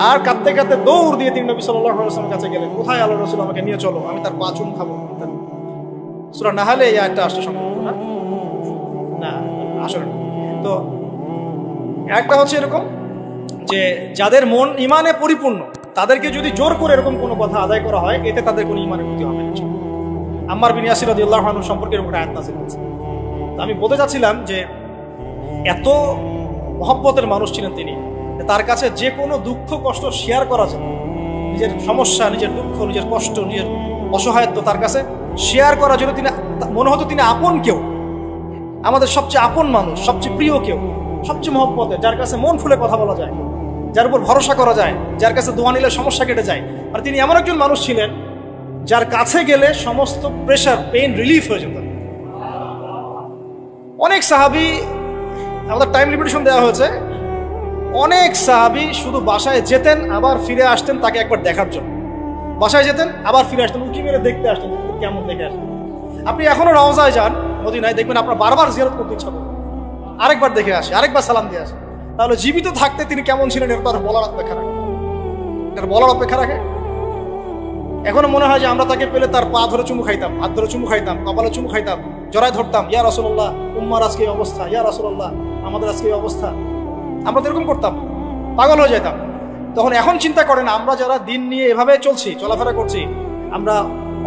Speaker 1: আর কাঁদতে কাঁদতে দৌড় দিয়ে তিনি নবী সাল্লাল্লাহু আলাইহি ওয়াসাল্লামের কাছে গেলেন। কোথায় আল্লাহর রাসূল, আমাকে নিয়ে চলো, আমি তার পা চুম খাবো। সূরা নাহলে এই আয়াতটা আসছে সম্ভবত, না আসলে। তো একটা হচ্ছে এরকম যে যাদের মন ইমানে পরিপূর্ণ, তাদেরকে যদি জোর করে এরকম কোনো কথা আদায় করা হয়, এতে তাদের কোনো ইমানের ক্ষতি হবে না। আম্মার বিন ইয়াসির রাদিয়াল্লাহু আনহু সম্পর্কে এরকম একটা আয়াত নাযিল হয়েছে। তো আমি বলতে চাচ্ছিলাম যে এত মহব্বতের মানুষ ছিলেন তিনি, তার কাছে যে কোনো দুঃখ কষ্ট শেয়ার করা যায়, নিজের সমস্যা, নিজের দুঃখ, নিজের কষ্ট, নিজের অসহায়ত্ব তার কাছে শেয়ার করার জন্য তিনি মনে হতো তিনি আপন কেউ, আমাদের সবচেয়ে আপন মানুষ, সবচেয়ে প্রিয় কেউ, সবচেয়ে মহব্বতের, যার কাছে মন খুলে কথা বলা যায়, যার উপর ভরসা করা যায়, যার কাছে দোয়া নিলে সমস্যা কেটে যায়। আর তিনি এমন একজন মানুষ ছিলেন যার কাছে গেলে সমস্ত প্রেশার, পেইন রিলিফ হয়ে যেত। অনেক সাহাবী, আমাদের টাইম লিমিটেশন দেওয়া হয়েছে, অনেক সাহাবী শুধু বাসায় যেতেন আবার ফিরে আসতেন তাকে একবার দেখার জন্য। বাসায় যেতেন আবার ফিরে আসতেন, উঁকি মেরে দেখতে আসতেন কেমন দেখে আসতেন। আপনি এখনো রওজায় যান মদিনায়, দেখবেন আপনার বারবার জিয়ারত করতে ইচ্ছা করবে, আরেকবার দেখে আসে, আরেকবার সালাম দিয়ে আসে। তাহলে জীবিত থাকতে তিনি কেমন ছিলেন এটা তার বলার অপেক্ষা রাখে। এখনো মনে হয় যে আমরা তাকে পেলে তার পা ধরে চুমু খাইতাম, হাত ধরে চুমু খাইতাম, কপালে চুমু খাইতাম, জড়ায় ধরতাম, ইয়া রাসূলুল্লাহ উম্মার আজকে এই অবস্থা, ইয়া রাসূলুল্লাহ আমাদের আজকে এই অবস্থা। আমরা তো এরকম করতাম, পাগল হয়ে যেতাম। তখন এখন চিন্তা করেন, আমরা যারা দিন নিয়ে এভাবে চলছি, চলাফেরা করছি, আমরা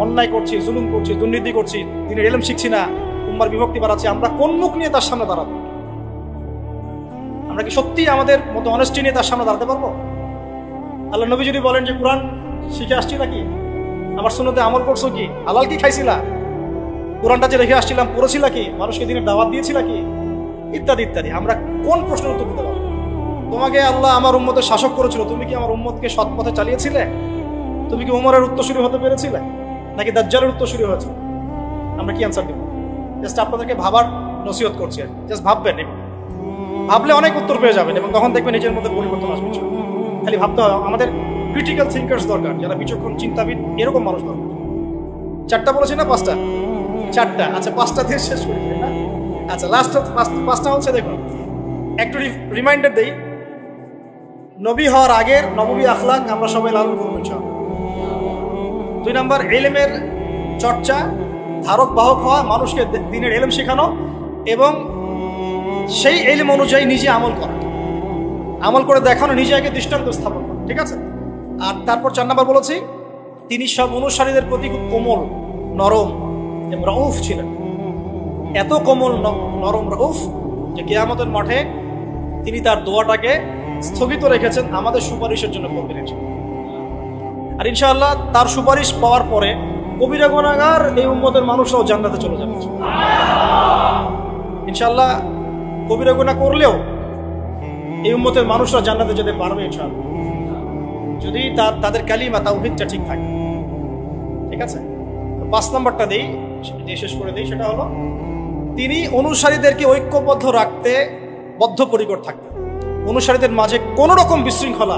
Speaker 1: অন্যায় করছি, জুলুম করছি, দুর্নীতি করছি, দিনের ইলম শিখছি না, উম্মার বিভক্তি বাড়াচ্ছি, আমরা কোন মুখ নিয়ে তার সামনে দাঁড়াবো? আমরা কি সত্যি আমাদের মতো অনেস্টি নিয়ে তার সামনে দাঁড়াতে পারবো? আল্লাহ নবী যদি বলেন যে কোরআন শিখে আসছি নাকি, আমার সুন্নতে আমল করছো কি, হালাল কি খাইছিলা, কোরআনটা যে রেখে আসছিলাম পড়েছিলা কি, মানুষকে দিনের দাওয়াত দিয়েছিলা কি, ইত্যাদি ইত্যাদি, আমরা কোন প্রশ্নের উত্তর দিতে পারবো? তোমাকে আল্লাহ আমার উম্মতের শাসক করেছিল, তুমি কি আমার উম্মতকে সৎ পথে চালিয়েছিলে? তুমি কি উমরের উত্তরসূরি হতে পেরেছিলে, নাকি দাজ্জালের উত্তরসূরি হয়েছে? আমরা কি অ্যান্সার দেব? জাস্ট আপনাদেরকে ভাবার নসিহত করছি, জাস্ট ভাববেন, ভাবলে অনেক উত্তর পেয়ে যাবেন এবং তখন দেখবেন নিজের মধ্যে পরিবর্তন আসবে। খালি ভাবতে হবে, আমাদের ক্রিটিক্যাল থিঙ্কার্স দরকার, যারা বিচক্ষণ চিন্তাবিদ, এরকম মানুষ দরকার। 4টা বলেছি না 5টা? 4টা। আচ্ছা 5টা দিয়ে শেষ করি না? আচ্ছা লাস্ট 5টা হচ্ছে, দেখুন একটু রিমাইন্ডার দেই। নবী হওয়ার আগের নববী আখলাক আমরা সবাই লালন করবো ইনশাআল্লাহ। 2 নম্বর, ইলমের চর্চা, ধারক বাহক হওয়া, মানুষকে দ্বীনের ইলম শেখানো এবং সেই ইলম অনুযায়ী নিজে আমল করা, আমল করে দেখানো, নিজেকে দৃষ্টান্ত স্থাপন করা, ঠিক আছে? আর তারপর 4 নম্বর বলেছি, তিনি সব অনুসারীদের প্রতি খুব কোমল, নরম এবং রউফ ছিলেন। এত কোমল, নরম, রউফ যে কিয়ামতের মাঠে তিনি তার দোয়াটাকে স্থগিত রেখেছেন আমাদের সুপারিশের জন্য করবেন। আর ইনশাআল্লাহ তার সুপারিশ পাওয়ার পরে কবিরা গুনাহগার এই উম্মতের মানুষরাও জান্নাতে চলে যাবে ইনশাআল্লাহ। কবিরা গুনাহ করলেও এই উম্মতের মানুষরা জান্নাতে যেতে পারবে ইনশাআল্লাহ, যদি তাদের কালিমা তাওহীদটা ঠিক থাকে, ঠিক আছে? 5 নম্বরটা দেই, শেষ করে দেই, সেটা হলো তিনি অনুসারীদেরকে ঐক্যবদ্ধ রাখতে বদ্ধপরিকর থাকতেন। অনুসারীদের মাঝে কোনো রকম বিশৃঙ্খলা,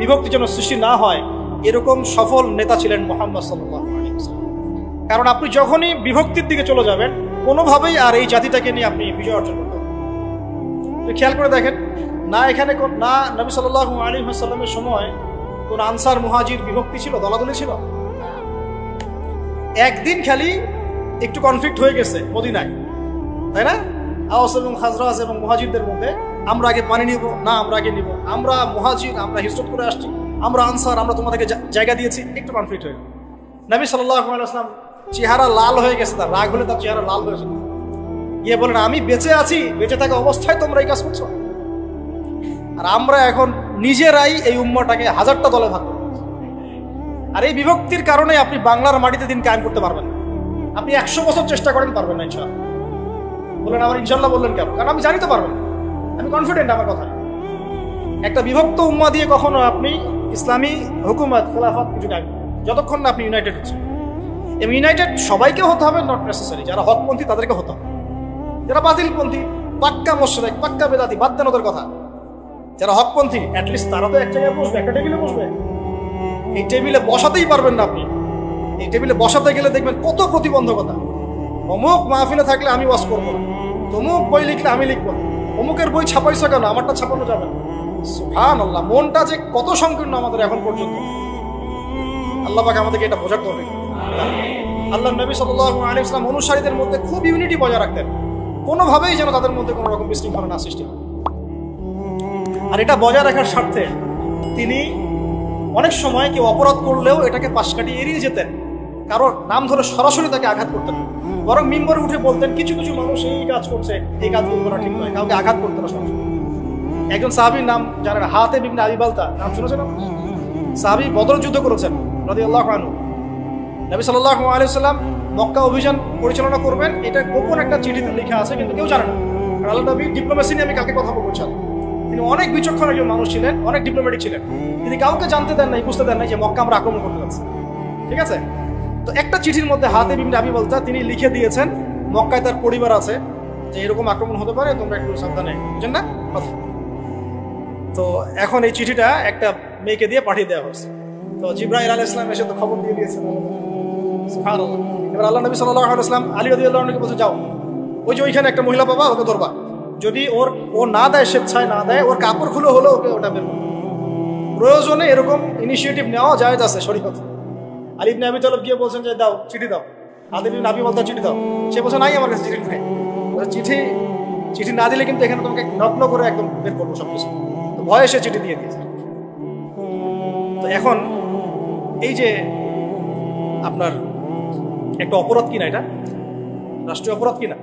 Speaker 1: বিভক্তি যেন সৃষ্টি না হয়, এরকম সফল নেতা ছিলেন মুহাম্মদ সাল্লাল্লাহু আলাইহি ওয়াসাল্লাম। কারণ আপনি যখনই বিভক্তির দিকে চলে যাবেন, কোনোভাবেই আর এই জাতিটাকে নিয়ে আপনি বিজয় অর্জন করতে পারবেন। খেয়াল করে দেখেন না, এখানে না নবী সাল্লাল্লাহু আলাইহি ওয়াসাল্লামের সময় কোন আনসার মুহাজির বিভক্তি ছিল, দলাদলি ছিল? একদিন খালি একটু কনফ্লিক্ট হয়ে গেছে মদিনায়, তাই না? আওস এবং খাজরাজ এবং মুহাজিরদের মধ্যে, আমরা আগে পানি নিব না, আমরা আগে নিব, আমরা মুহাজির, আমরা হিজরত করে আসছি, আমরা আনসার, আমরা তোমাদেরকে জায়গা দিয়েছি, একটু কনফ্লিক্ট হয়ে গেল। নবী সাল্লাল্লাহু আলাইহি ওয়াসাল্লাম চেহারা লাল হয়ে গেছে, তার রাগ হলে তার চেহারা লাল হয়েছে, গিয়ে বলেন, আমি বেঁচে আছি, বেঁচে থাকা অবস্থায় তোমরা এই কাজ করছো? আর আমরা এখন নিজেরাই এই উম্মাটাকে 1000টা দলে ভাগ করব। আর এই বিভক্তির কারণে আপনি বাংলার মাটিতে দিন কায়েম করতে পারবেন না। আপনি 100 বছর চেষ্টা করেন, পারবেন না ইনশাআল্লাহ। বলেন আবার ইনশাআল্লাহ বললেন কেন? কারণ আমি জানি তো পারবেন না, আমি কনফিডেন্ট আমার কথা। একটা বিভক্ত উম্মা দিয়ে কখনো আপনি ইসলামী হুকুমত, খেলাফত কিছু কায়েম, যতক্ষণ না আপনি ইউনাইটেড হচ্ছেন। এবং ইউনাইটেড সবাইকে হতে হবে, নট নেসেসারি। যারা হকপন্থী তাদেরকে হতে হবে, যারা বাতিলপন্থী, পাক্কা মুশরিক, পাক্কা বেদাতি, বাদ দেন ওদের কথা। যারা হকপন্থী অ্যাটলিস্ট তারা তো এক জায়গায় বসবে, একটা টেবিলে বসবে। এই টেবিলে বসাতেই পারবেন না আপনি। এই টেবিলে বসাতে গেলে দেখবেন কত প্রতিবন্ধকতা। অমুক মাহফিলে থাকলে আমি ওয়াজ করবো না, তমুক বই লিখলে আমি লিখবো না, অমুকের বই ছাপাইছো কেন, আমারটা ছাপানো যাবে না। সুবহানাল্লাহ, মনটা যে কত সংকীর্ণ আমাদের এখন পর্যন্ত। আল্লাহ পাক আমাদেরকে এটা বোঝার তৌফিক। আল্লাহ নবী সাল্লাল্লাহু আলাইহি ওয়াসাল্লাম অনুসারীদের মধ্যে খুব ইউনিটি বজায় রাখতেন, কোনোভাবেই যেন তাদের মধ্যে কোনো রকম বিশৃঙ্খলা না সৃষ্টি হয়। আর এটা বজায় রাখার স্বার্থে তিনি অনেক সময় কেউ অপরাধ করলেও এটাকে পাশ কাটিয়ে এড়িয়ে যেতেন, কারণ নাম ধরে সরাসরি তাকে আঘাত করতেন না, বরং মিম্বরে উঠে বলতেন, কিছু কিছু মানুষ এই কাজ করছে, এই কাজগুলো করা ঠিক নয়, কাউকে আঘাত করতেন না সরাসরি। একজন সাহাবীর নাম জানেন, হাতেম ইবনে আবি বালতা, নাম শুনেছেন? সাহাবী বদর যুদ্ধ করেছেন রাদিয়াল্লাহু আনহু। নবী সাল্লাল্লাহু আলাইহি ওয়াসাল্লাম মক্কা অভিযান পরিচালনা করবেন, এটা গোপন একটা চিঠিতে লেখা আছে, কিন্তু কেউ জানে না। আর আল্লাহ নবী ডিপ্লোমেসি নিয়ে আমি কাকে কথা বলবো, তিনি অনেক বিচক্ষণ একজন মানুষ ছিলেন, অনেক ডিপ্লোম্যাটিক ছিলেন। তিনি কাউকে জানতে দেন নাই, বুঝতে দেন নাই যে মক্কা আমরা আক্রমণ করতে যাচ্ছি, ঠিক আছে? তো একটা চিঠির মধ্যে হাতেম ইবনে আবি বালতা তিনি লিখে দিয়েছেন, মক্কায় তার পরিবার আছে, যে এরকম আক্রমণ হতে পারে, তোমরা একটু সাবধানে, বুঝেন না কথা। তো এখন এই চিঠিটা একটা মেয়েকে দিয়ে পাঠিয়ে দেওয়া হয়েছে। তো জিবরাইল আলাইহিস সালাম এসে তো খবর দিয়ে দিয়েছেন। সুবহানাল্লাহ। এবার আল্লাহ নবী সাল্লাল্লাহু আলাইহি ওয়াসাল্লাম আলী রাদিয়াল্লাহু আনহুকে বলতে, যাও ওই যে ওইখানে একটা মহিলা পাবা, ওকে ধরবা, যদি ও না দেয়, স্বেচ্ছায় না দেয়, ওর কাপড় খুলে হলো ওকে ওটা বের করবে। প্রয়োজনে এরকম ইনিশিয়েটিভ নেওয়া জায়েজ আছে শরীয়তে। আলী ইবনে আবি তালেব গিয়ে বলছেন যে দাও চিঠি দাও, হাতেম ইবনে আবি বালতা চিঠি দাও। সে বলছে নাই, আমার কাছে চিঠি নাই। চিঠি না দিলে কিন্তু এখানে তোমাকে নগ্ন করে একদম বের করবো সবকিছু। তো ভয়ে সে চিঠি দিয়ে দিয়েছে। তো এখন এই যে আপনার একটা অপরাধ কিনা, এটা রাষ্ট্রীয় অপরাধ কিনা,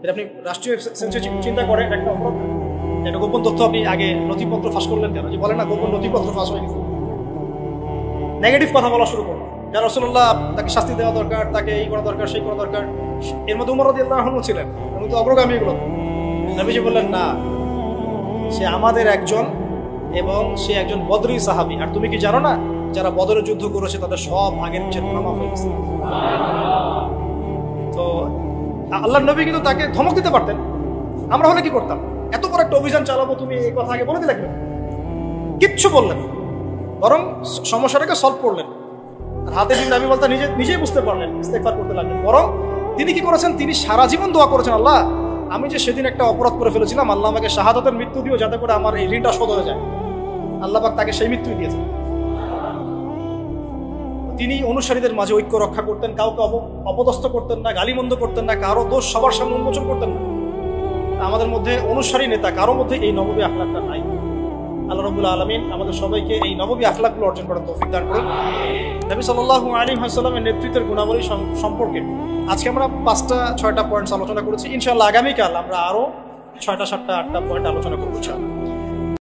Speaker 1: এটা আপনি রাষ্ট্রীয় সেন্সে চিন্তা করেন একটা অপরাধ। একটা গোপন তথ্য আপনি আগে নথিপত্র ফাঁস করলেন কেন? যে বলে না গোপন নথিপত্র ফাঁস হয়ে গেছে, নেগেটিভ কথা বলা শুরু করলো। যা রাসূলুল্লাহ তাকে শাস্তি দেওয়া দরকার, তাকে এই করা দরকার, সেই করা দরকার। এর মধ্যে উমর রাদিয়াল্লাহু আনহু ছিলেন, উনি তো অগ্রগামী এগুলো। নবীজি বললেন না, সে আমাদের একজন এবং সে একজন বদরি সাহাবী। আর তুমি কি জানো না, যারা বদরের যুদ্ধ করেছে তাদের সব আগের চেয়ে গুনাহ মাফ হয়ে গেছে। তো আল্লাহর নবী কিন্তু তাকে ধমক দিতে পারতেন। আমরা হলে কি করতাম? এত বড় একটা অভিযান চালাবো, তুমি এই কথা আগে বলে দিলে, কিচ্ছু বললেন। বরং সমস্যাটাকে সলভ করলেন। আর হাতে জিবরিল আমিন বলতে নিজেই বুঝতে পারলেন, ইস্তেগফার করতে লাগলেন। বরং তিনি কি করেছেন, তিনি সারা জীবন দোয়া করেছেন, আল্লাহ আমি যে সেদিন একটা অপরাধ করে ফেলেছিলাম, আল্লাহ আমাকে শাহাদাতের মৃত্যু দিও যাতে করে আমার এই ঋণটা শোধ হয়ে যায়। আল্লাহ পাক তাকে সেই মৃত্যুই দিয়েছেন। তিনি অনুসারীদের মাঝে ঐক্য রক্ষা করতেন, কাউকে অপদস্থ করতেন না, গালিমন্দ করতেন না, কারো দোষ সবার সামনে উন্মোচন করতেন না। আমাদের মধ্যে অনুসারী নেতা কারো মধ্যে এই নববী আখলাকটা নাই। আল্লাহ রাব্বুল আলামিন আমাদের সবাইকে এই নববী আখলাকগুলো অর্জন করার তৌফিক দান করুন। নবী সাল্লাল্লাহু আলাইহি ওয়াসাল্লামের নেতৃত্বের গুণাবলী সম্পর্কে আজকে আমরা 5টা 6টা পয়েন্টস আলোচনা করেছি। ইনশাআল্লাহ আগামীকাল আমরা আরো 6টা 7টা 8টা পয়েন্ট আলোচনা করব ইনশাআল্লাহ।